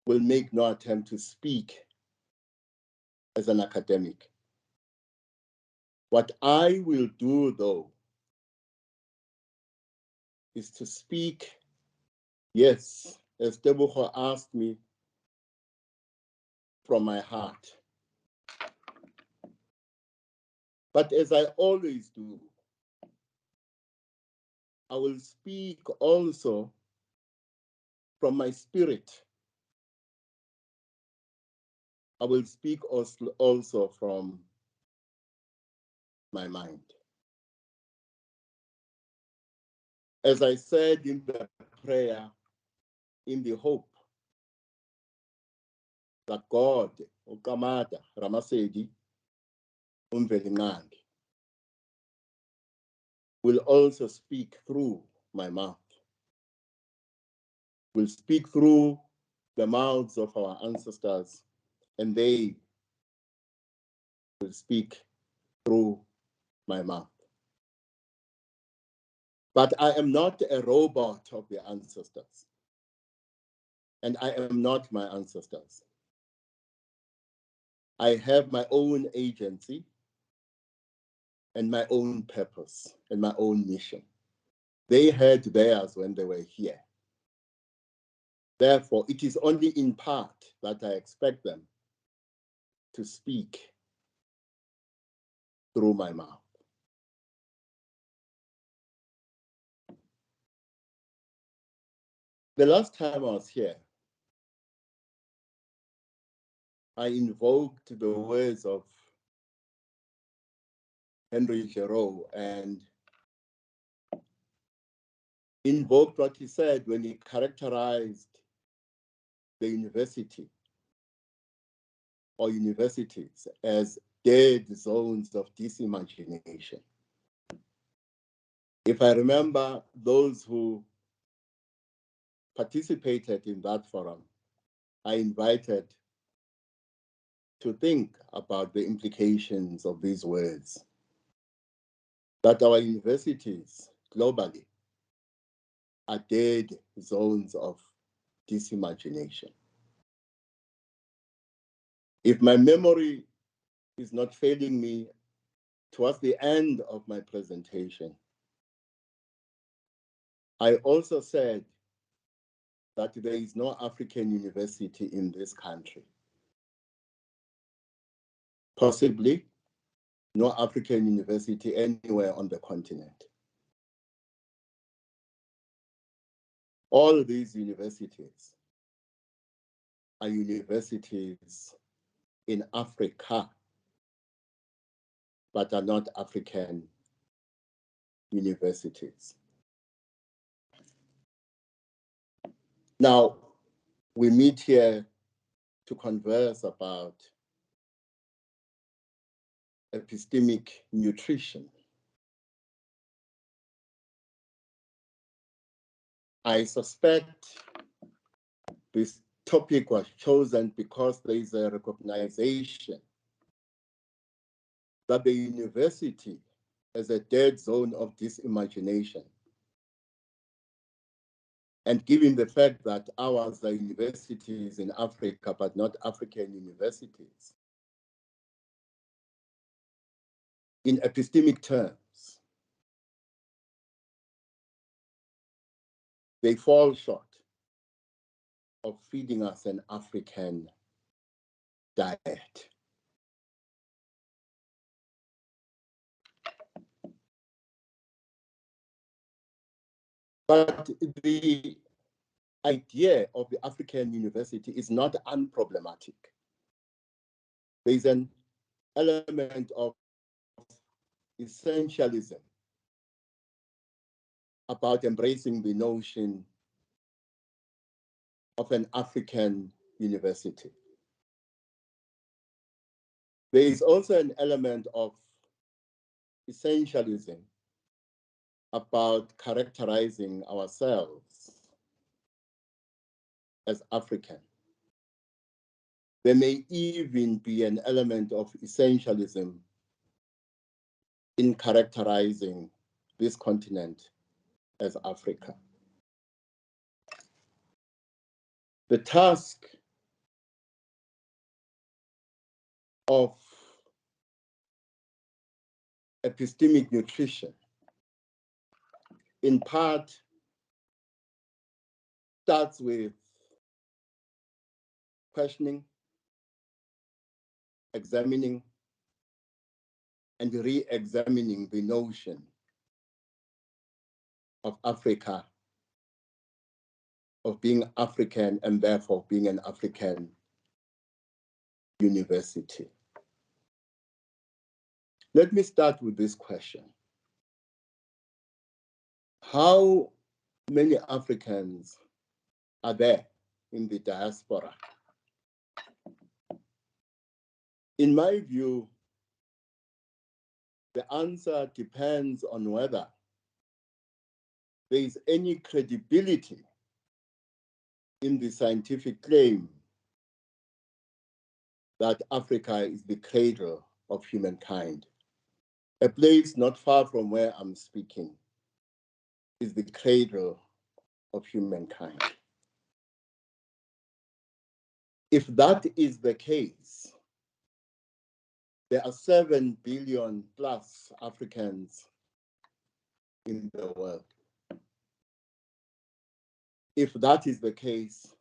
will make no attempt to speak as an academic. What I will do, though, is to speak, yes, as Tebucho asked me, from my heart. But as I always do, I will speak also from my spirit. I will speak also from my mind. As I said in the prayer, in the hope that God, Ukamata, Ramasedi, Umvelingangi, will also speak through my mouth, will speak through the mouths of our ancestors, and they will speak through my mouth. But I am not a robot of the ancestors, and I am not my ancestors. I have my own agency and my own purpose and my own mission. They had theirs when they were here. Therefore, it is only in part that I expect them to speak through my mouth. The last time I was here, I invoked the words of Henry Thoreau and invoked what he said when he characterized the university or universities as dead zones of disimagination. If I remember those who participated in that forum, I invited to think about the implications of these words, that our universities globally are dead zones of disimagination. If my memory is not failing me, towards the end of my presentation, I also said that there is no African university in this country. Possibly no African university anywhere on the continent. All these universities are universities in Africa, but are not African universities. Now, we meet here to converse about epistemic nutrition. I suspect this topic was chosen because there is a recognition that the university as a dead zone of disimagination. And given the fact that ours are universities in Africa, but not African universities, in epistemic terms, they fall short of feeding us an African diet. But the idea of the African university is not unproblematic. There is an element of essentialism about embracing the notion of an African university. There is also an element of essentialism about characterizing ourselves as African. There may even be an element of essentialism in characterizing this continent as Africa. The task of epistemic nutrition, in part, starts with questioning, examining, and re-examining the notion of Africa, of being African, and therefore being an African university. Let me start with this question. How many Africans are there in the diaspora? In my view, the answer depends on whether there is any credibility in the scientific claim that Africa is the cradle of humankind. A place not far from where I'm speaking is the cradle of humankind. If that is the case, there are 7 billion plus Africans in the world. If that is the case,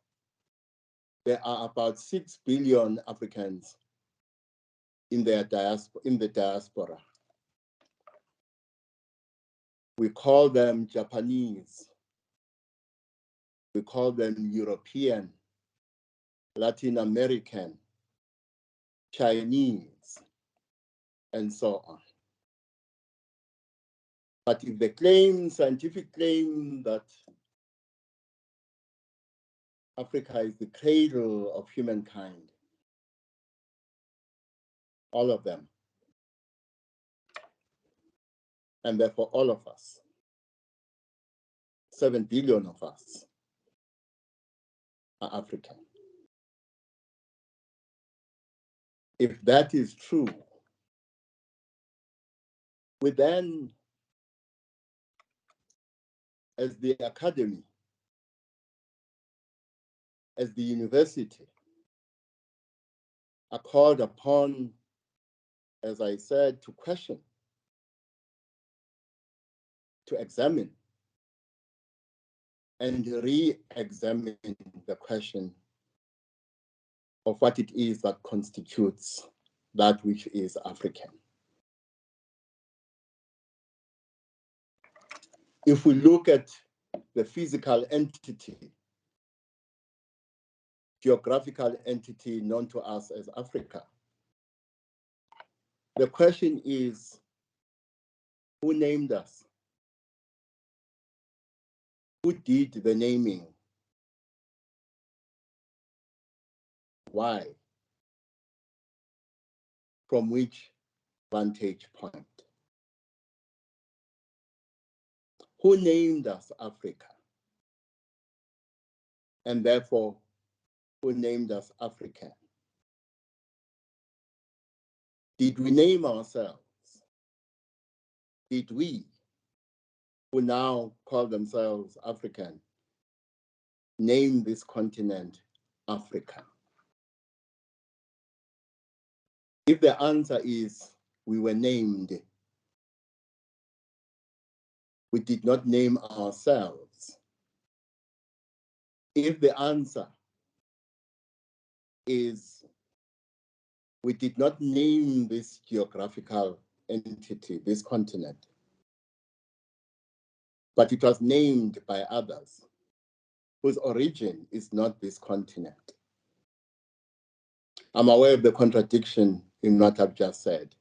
there are about 6 billion Africans in the diaspora. We call them Japanese. We call them European, Latin American, Chinese, and so on. But if the claim, scientific claim that Africa is the cradle of humankind, all of them, and therefore all of us, 7 billion of us, are African. If that is true, we then, as the academy, as the university, are called upon, as I said, to question, to examine, and re-examine the question of what it is that constitutes that which is African. If we look at the physical entity, geographical entity known to us as Africa, the question is, who named us? Who did the naming? Why? From which vantage point? Who named us Africa? And therefore, who named us African? Did we name ourselves? Did we, who now call themselves African, name this continent Africa? If the answer is we were named, we did not name ourselves. If the answer is we did not name this geographical entity, this continent, but it was named by others whose origin is not this continent. I'm aware of the contradiction in what I've just said,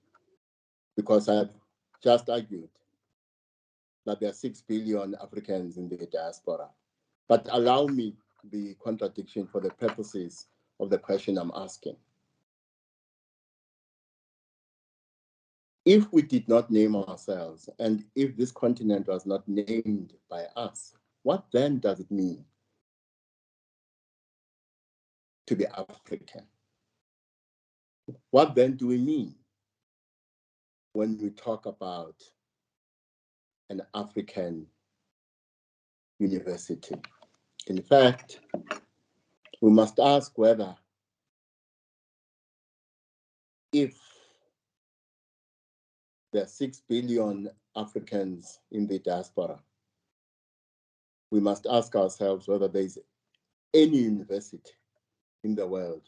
because I've just argued that there are 6 billion Africans in the diaspora. But allow me the contradiction for the purposes of the question I'm asking. If we did not name ourselves, and if this continent was not named by us, what then does it mean? to be African. What then do we mean when we talk about an African university? In fact, we must ask whether if there are 6 billion Africans in the diaspora, we must ask ourselves whether there is any university in the world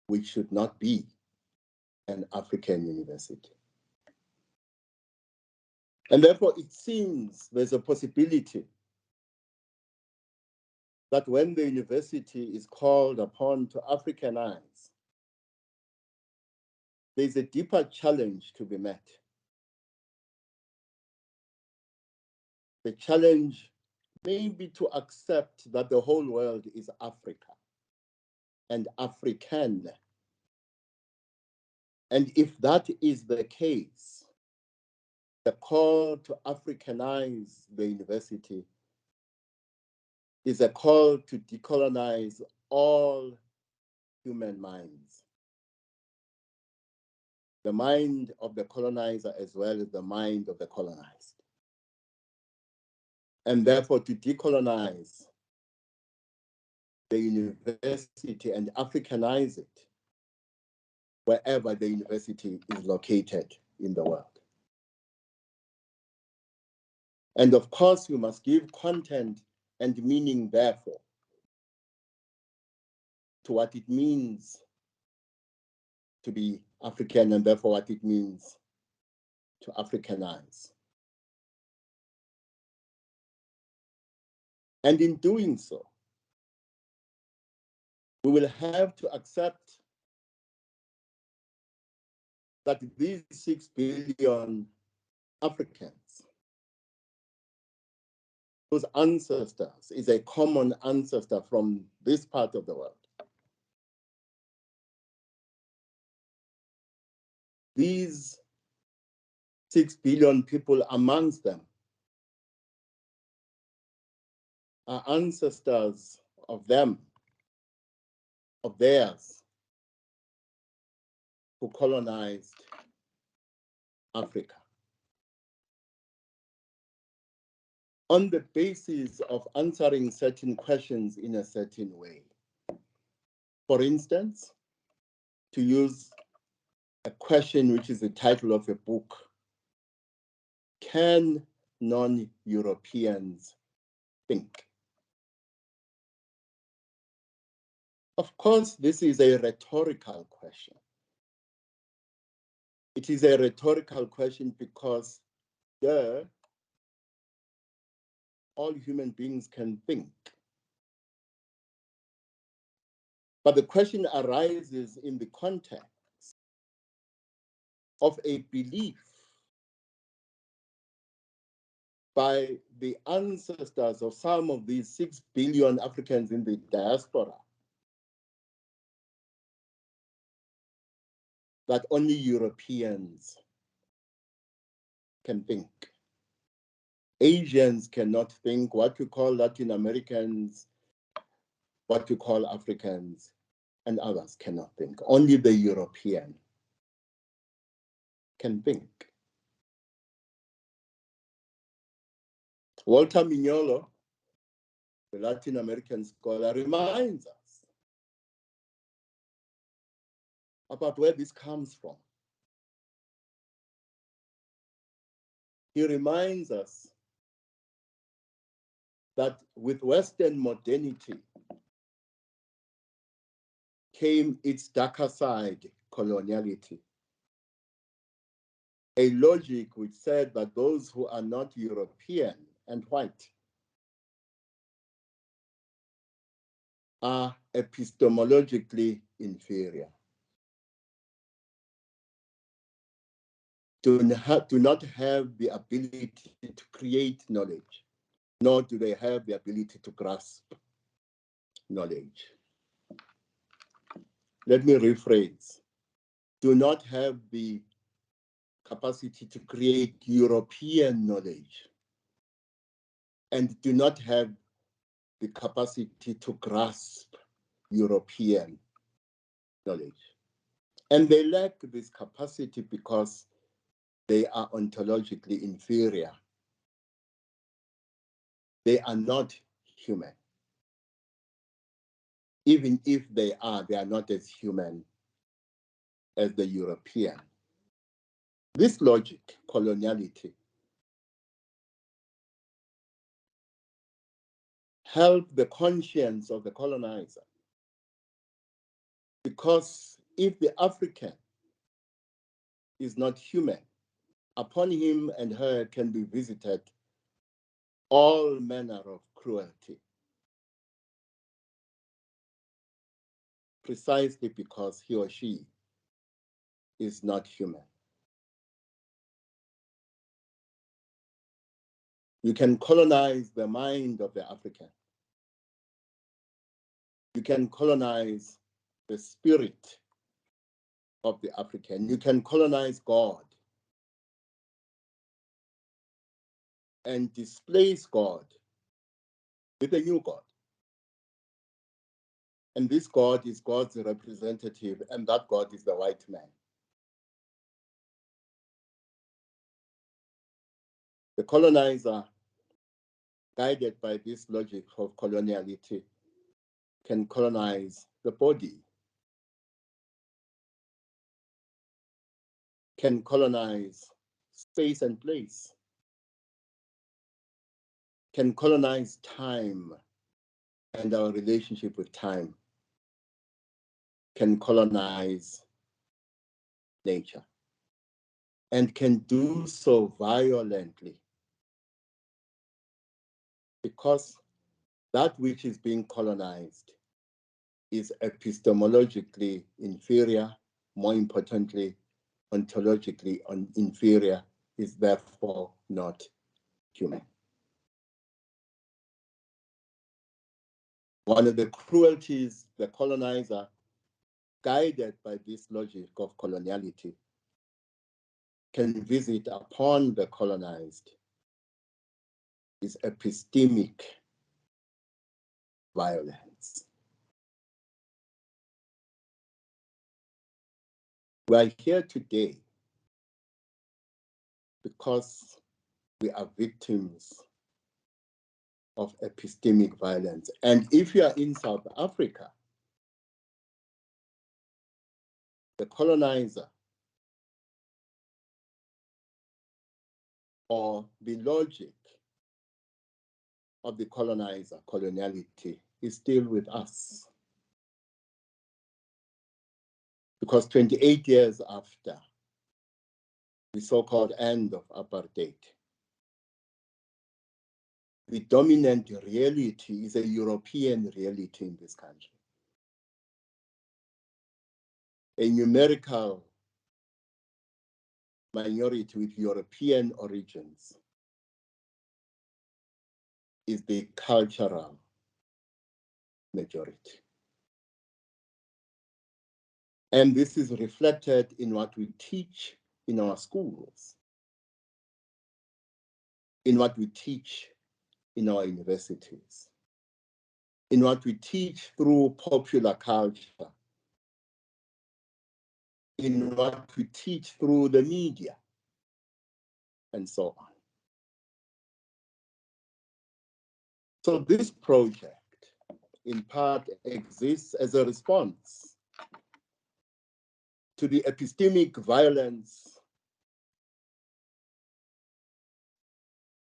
which should not be an African university. And therefore, it seems there's a possibility that when the university is called upon to Africanize, there's a deeper challenge to be met. The challenge may be to accept that the whole world is Africa and African. And if that is the case, the call to Africanize the university is a call to decolonize all human minds. The mind of the colonizer as well as the mind of the colonized. And therefore to decolonize the university and Africanize it wherever the university is located in the world. And of course, we must give content and meaning, therefore, to what it means to be African and therefore what it means to Africanize. And in doing so, we will have to accept that these 6 billion Africans, whose ancestors is a common ancestor from this part of the world, these 6 billion people amongst them are ancestors of them, of theirs, who colonized Africa. On the basis of answering certain questions in a certain way. For instance, to use a question which is the title of a book, can non-Europeans think? Of course, this is a rhetorical question. It is a rhetorical question because all human beings can think. But the question arises in the context of a belief by the ancestors of some of these 6 billion Africans in the diaspora that only Europeans can think. Asians cannot think, what we call Latin Americans, what we call Africans, and others cannot think. Only the European can think. Walter Mignolo, the Latin American scholar, reminds us about where this comes from. He reminds us that with Western modernity came its darker side, coloniality. A logic which said that those who are not European and white are epistemologically inferior. Do not have the ability to create knowledge, nor do they have the ability to grasp knowledge. Let me rephrase. Do not have the capacity to create European knowledge, and do not have the capacity to grasp European knowledge. And they lack this capacity because they are ontologically inferior. They are not human. Even if they are not as human as the European. This logic, coloniality, help the conscience of the colonizer. Because if the African is not human, upon him and her can be visited all manner of cruelty, precisely because he or she is not human. You can colonize the mind of the African. You can colonize the spirit of the African. You can colonize God and displace God with a new God. And this God is God's representative, and that God is the white man. The colonizer, guided by this logic of coloniality, can colonize the body, can colonize space and place, can colonize time and our relationship with time, can colonize nature, and can do so violently because that which is being colonized is epistemologically inferior, more importantly, ontologically inferior, is therefore not human. One of the cruelties the colonizer, guided by this logic of coloniality, can visit upon the colonized is epistemic violence. We are here today because we are victims of epistemic violence. And if you are in South Africa, the colonizer or the logic of the colonizer, coloniality, is still with us. Because 28 years after the so-called end of apartheid, the dominant reality is a European reality in this country. A numerical minority with European origins is the cultural majority. And this is reflected in what we teach in our schools, in what we teach in our universities, in what we teach through popular culture, in what we teach through the media, and so on. So this project, in part, exists as a response to the epistemic violence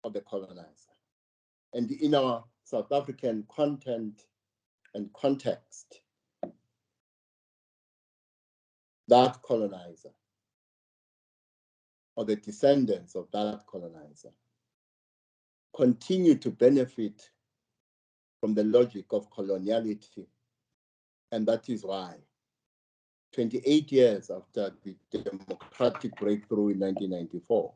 of the colonizer. And in our South African content and context, that colonizer, or the descendants of that colonizer, continue to benefit from the logic of coloniality. And that is why 28 years after the democratic breakthrough in 1994,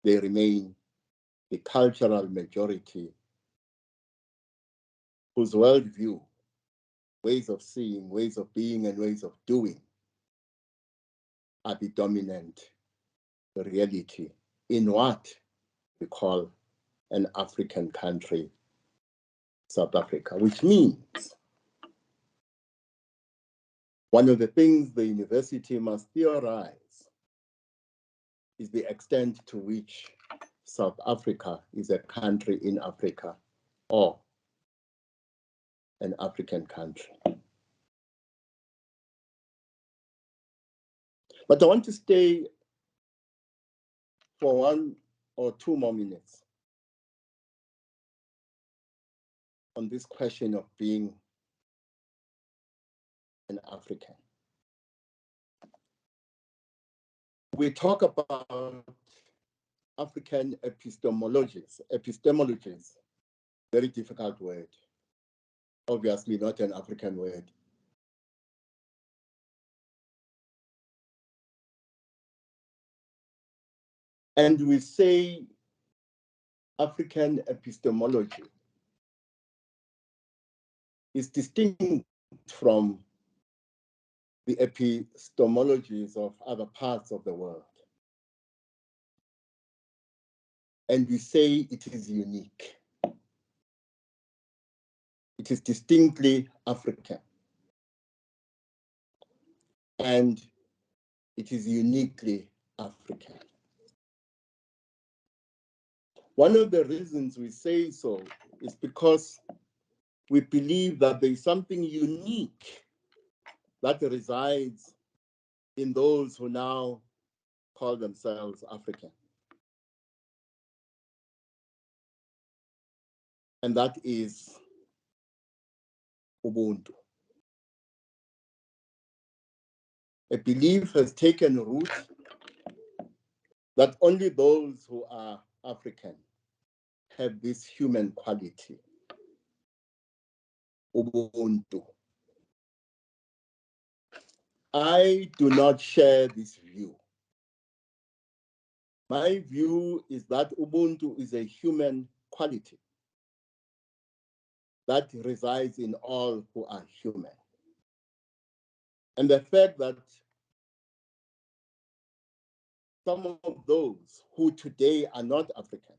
they remain the cultural majority whose worldview, ways of seeing, ways of being, and ways of doing are the dominant reality in what we call an African country South Africa, which means one of the things the university must theorize is the extent to which South Africa is a country in Africa or an African country. But I want to stay for 1 or 2 more minutes on this question of being an African. We talk about African epistemologies, very difficult word, obviously not an African word. And we say African epistemology is distinct from the epistemologies of other parts of the world. And we say it is unique. It is distinctly African. And it is uniquely African. One of the reasons we say so is because we believe that there is something unique that resides in those who now call themselves African. And that is Ubuntu. A belief has taken root that only those who are African have this human quality, Ubuntu. I do not share this view. My view is that Ubuntu is a human quality that resides in all who are human. And the fact that some of those who today are not African,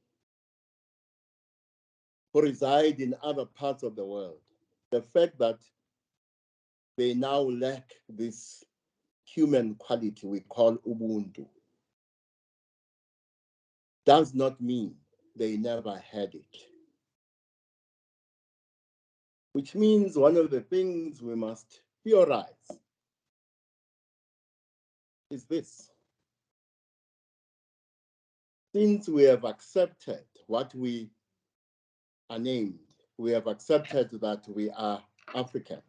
who reside in other parts of the world, the fact that they now lack this human quality we call Ubuntu does not mean they never had it. Which means one of the things we must theorize is this. Since we have accepted what we are named, we have accepted that we are African.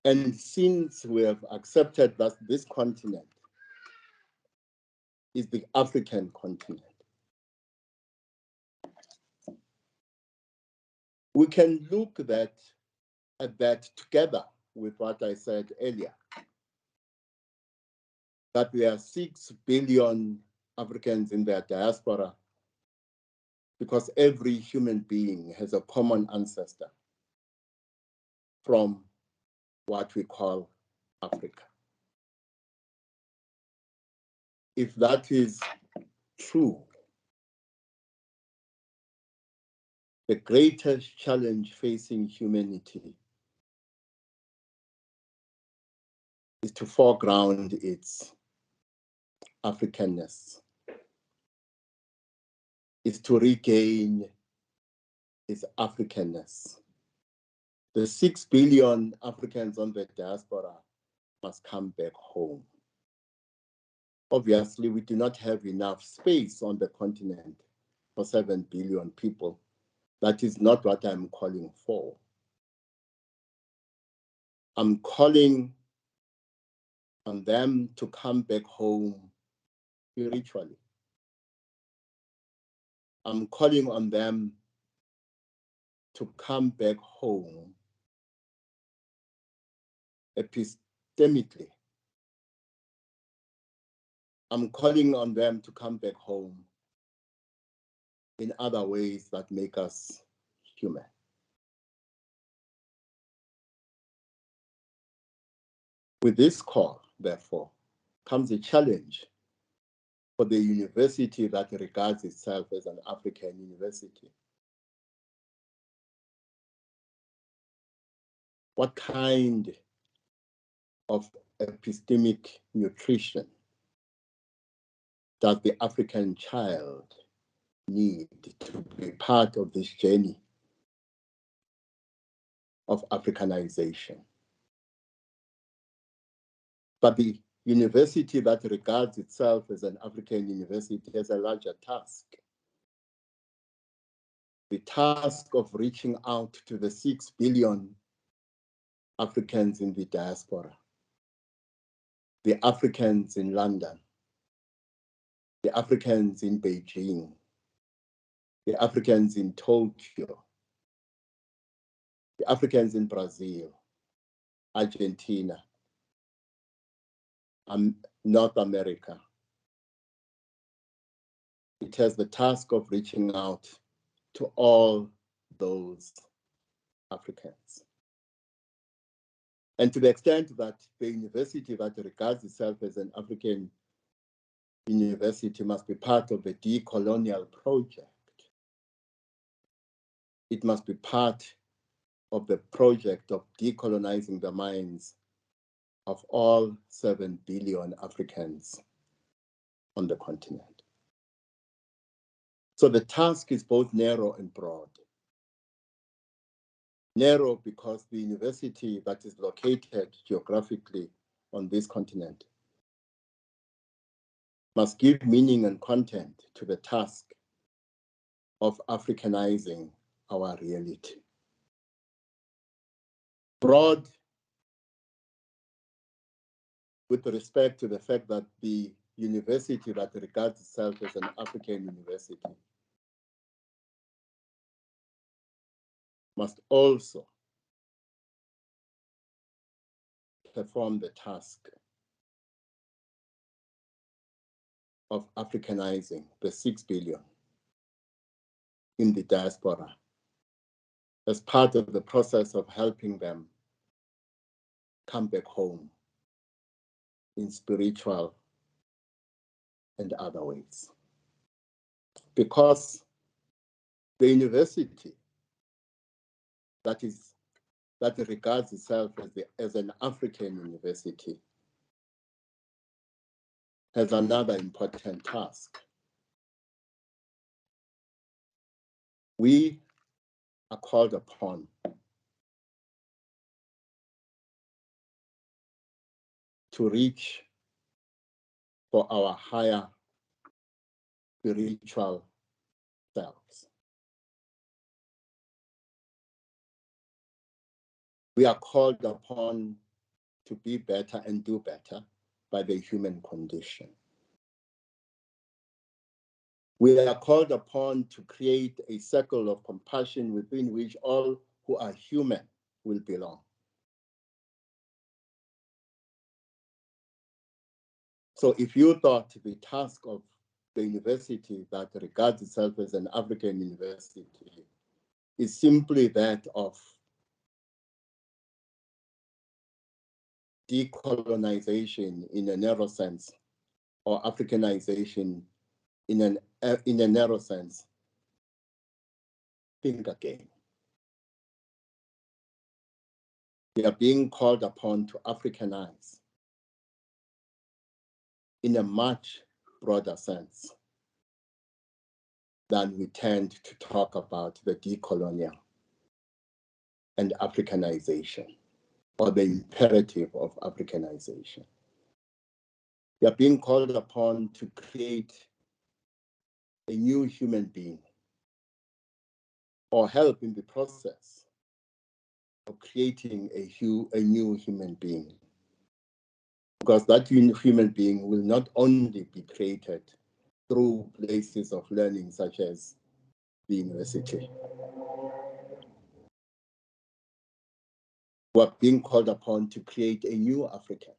And since we have accepted that this continent is the African continent, we can look at that together with what I said earlier, that there are 6 billion Africans in their diaspora because every human being has a common ancestor from what we call Africa. If that is true, the greatest challenge facing humanity is to foreground its Africanness, is to regain its Africanness. The 6 billion Africans on the diaspora must come back home. Obviously, we do not have enough space on the continent for 7 billion people. That is not what I'm calling for. I'm calling on them to come back home spiritually. I'm calling on them to come back home epistemically. I'm calling on them to come back home in other ways that make us human. With this call, therefore, comes a challenge for the university that regards itself as an African university. what kind of epistemic nutrition does the African child need to be part of this journey of Africanization? But the university that regards itself as an African university has a larger task. The task of reaching out to the 6 billion Africans in the diaspora, the Africans in London, the Africans in Beijing, the Africans in Tokyo, the Africans in Brazil, Argentina, North America. It has the task of reaching out to all those Africans. And to the extent that the university that regards itself as an African university must be part of the decolonial project, it must be part of the project of decolonizing the minds of all 7 billion Africans on the continent. So the task is both narrow and broad. Narrow because the university that is located geographically on this continent must give meaning and content to the task of Africanizing our reality. Broad with respect to the fact that the university that regards itself as an African university must also perform the task of Africanizing the 6 billion in the diaspora as part of the process of helping them come back home in spiritual and other ways. Because the university that regards itself as an African university has another important task. We are called upon to reach for our higher spiritual selves. We are called upon to be better and do better by the human condition. We are called upon to create a circle of compassion within which all who are human will belong. So if you thought the task of the university that regards itself as an African university is simply that of decolonization in a narrow sense, or Africanization in a narrow sense, think again. We are being called upon to Africanize in a much broader sense than we tend to talk about the decolonial and Africanization, or the imperative of Africanization. We are being called upon to create a new human being, or help in the process of creating a new human being. Because that human being will not only be created through places of learning such as the university. We are being called upon to create a new Africa.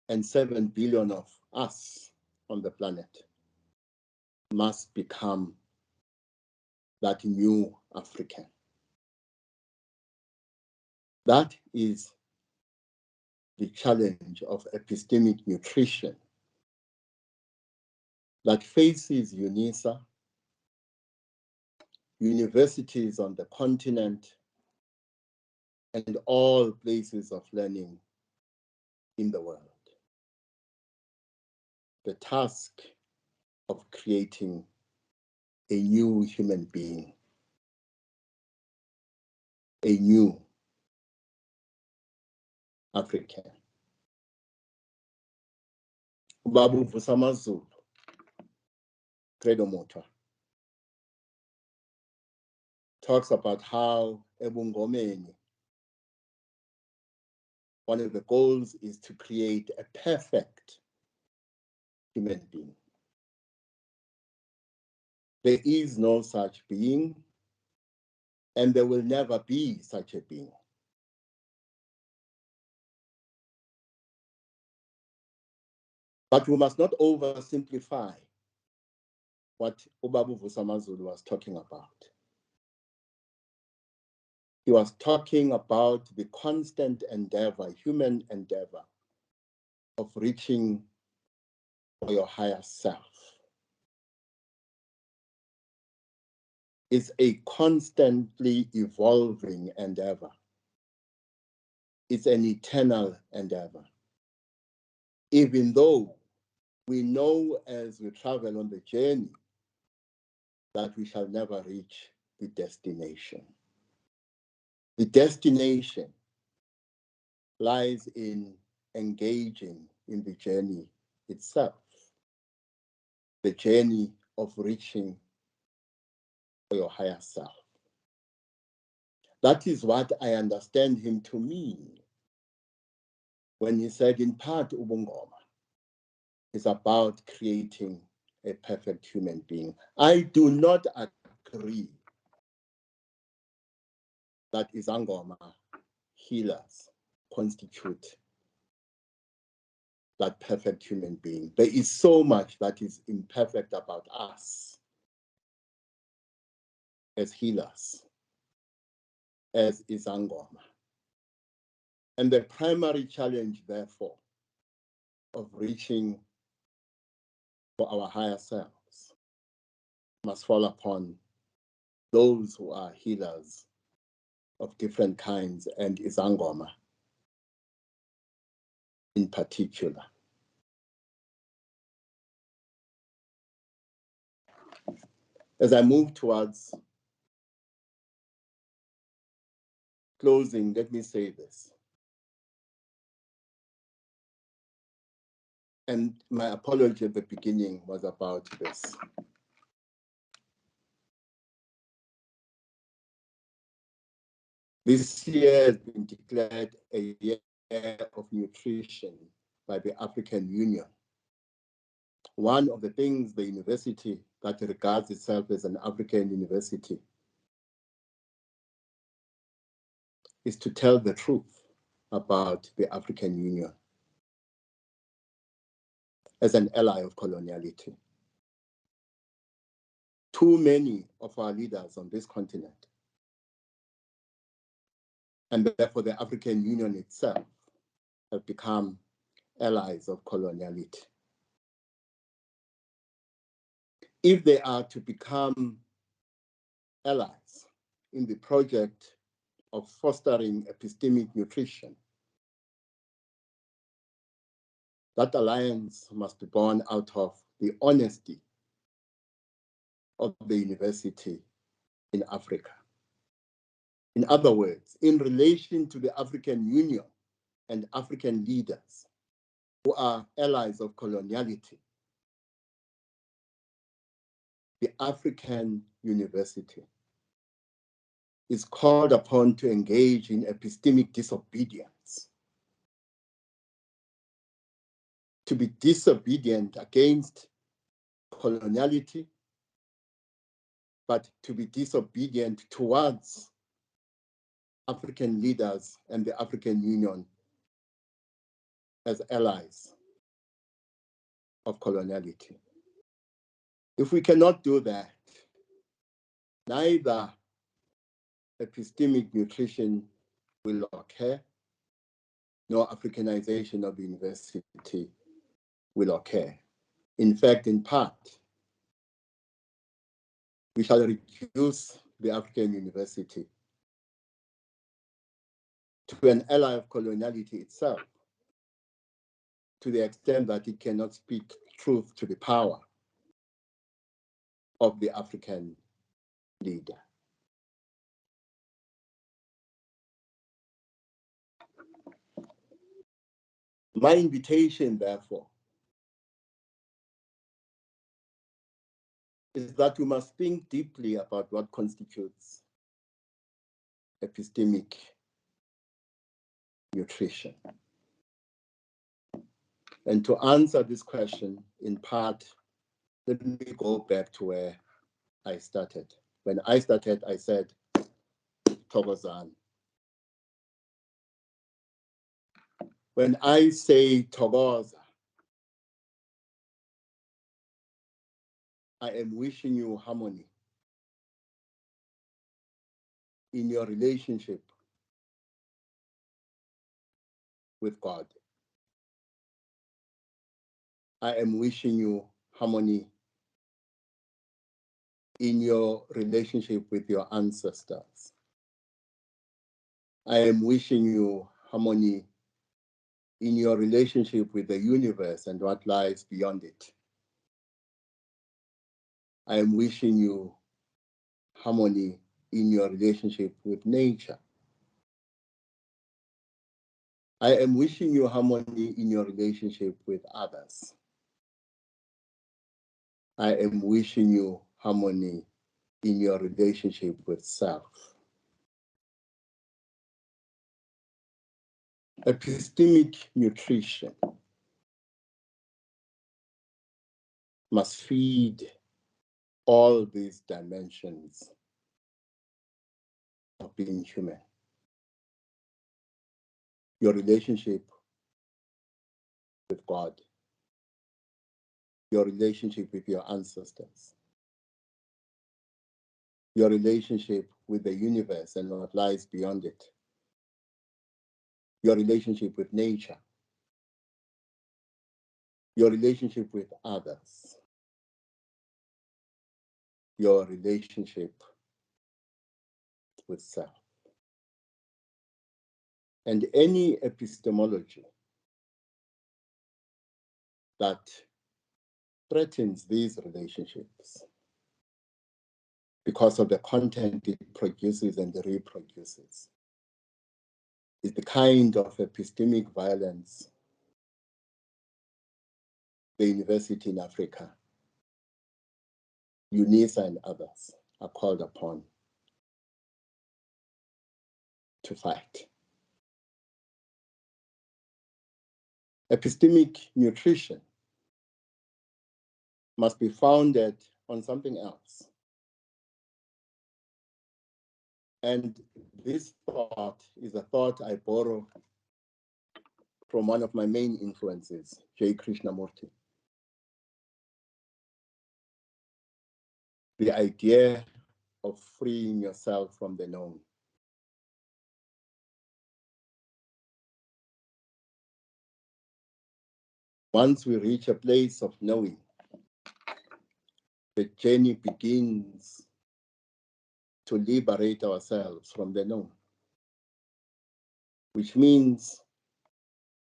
And 7 billion of us on the planet must become that new African. That is the challenge of epistemic nutrition that faces UNISA, universities on the continent, and all places of learning in the world. The task of creating a new human being, a new African. Babu Vusamazulu, Credo Mota, talks about how Ebungomeni, one of the goals is to create a perfect human being. There is no such being, and there will never be such a being. But we must not oversimplify what Ubabu Vusamazulu was talking about. He was talking about the constant endeavor, human endeavor, of reaching for your higher self. It's a constantly evolving endeavor. It's an eternal endeavor. Even though we know as we travel on the journey that we shall never reach the destination. The destination lies in engaging in the journey itself, the journey of reaching for your higher self. That is what I understand him to mean when he said, in part, Ubungoma is about creating a perfect human being. I do not agree that Izangoma healers constitute that perfect human being. There is so much that is imperfect about us as healers, as Izangoma. And the primary challenge, therefore, of reaching for our higher selves must fall upon those who are healers of different kinds, and Izangoma in particular. As I move towards closing, let me say this. And my apology at the beginning was about this. This year has been declared a year of nutrition by the African Union. One of the things the university that regards itself as an African university is to tell the truth about the African Union as an ally of coloniality. Too many of our leaders on this continent, and therefore the African Union itself, have become allies of coloniality. If they are to become allies in the project of fostering epistemic nutrition, that alliance must be born out of the honesty of the university in Africa. In other words, in relation to the African Union and African leaders who are allies of coloniality, the African university is called upon to engage in epistemic disobedience, to be disobedient against coloniality, but to be disobedient towards African leaders and the African Union as allies of coloniality. If we cannot do that, neither epistemic nutrition will occur, nor Africanization of the university will occur. In fact, in part, we shall reduce the African university to an ally of coloniality itself, to the extent that it cannot speak truth to the power of the African leader. My invitation, therefore, is that we must think deeply about what constitutes epistemic nutrition. And to answer this question, in part, let me go back to where I started. When I started, I said, Thokozan. When I say Thokoza, I am wishing you harmony in your relationship with God. I am wishing you harmony in your relationship with your ancestors. I am wishing you harmony in your relationship with the universe and what lies beyond it. I am wishing you harmony in your relationship with nature. I am wishing you harmony in your relationship with others. I am wishing you harmony in your relationship with self. Epistemic nutrition must feed all these dimensions of being human. Your relationship with God, your relationship with your ancestors, your relationship with the universe and what lies beyond it, your relationship with nature, your relationship with others, your relationship with self. And any epistemology that threatens these relationships because of the content it produces and reproduces is the kind of epistemic violence the university in Africa, UNISA and others are called upon to fight. Epistemic nutrition must be founded on something else. And this thought is a thought I borrow from one of my main influences, J. Krishnamurti. The idea of freeing yourself from the known. Once we reach a place of knowing, the journey begins to liberate ourselves from the known, which means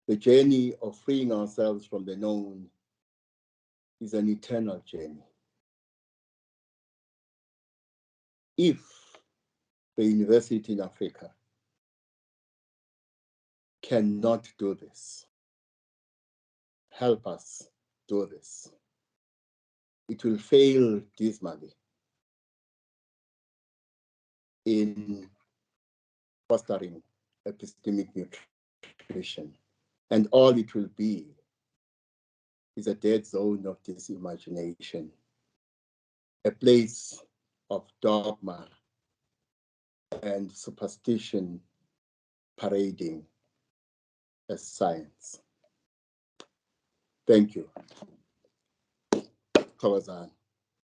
the journey of freeing ourselves from the known is an eternal journey. If the university in Africa cannot do this, help us do this. It will fail dismally in fostering epistemic nutrition. And all it will be is a dead zone of disimagination, a place of dogma and superstition parading as science. Thank you. Thokozan.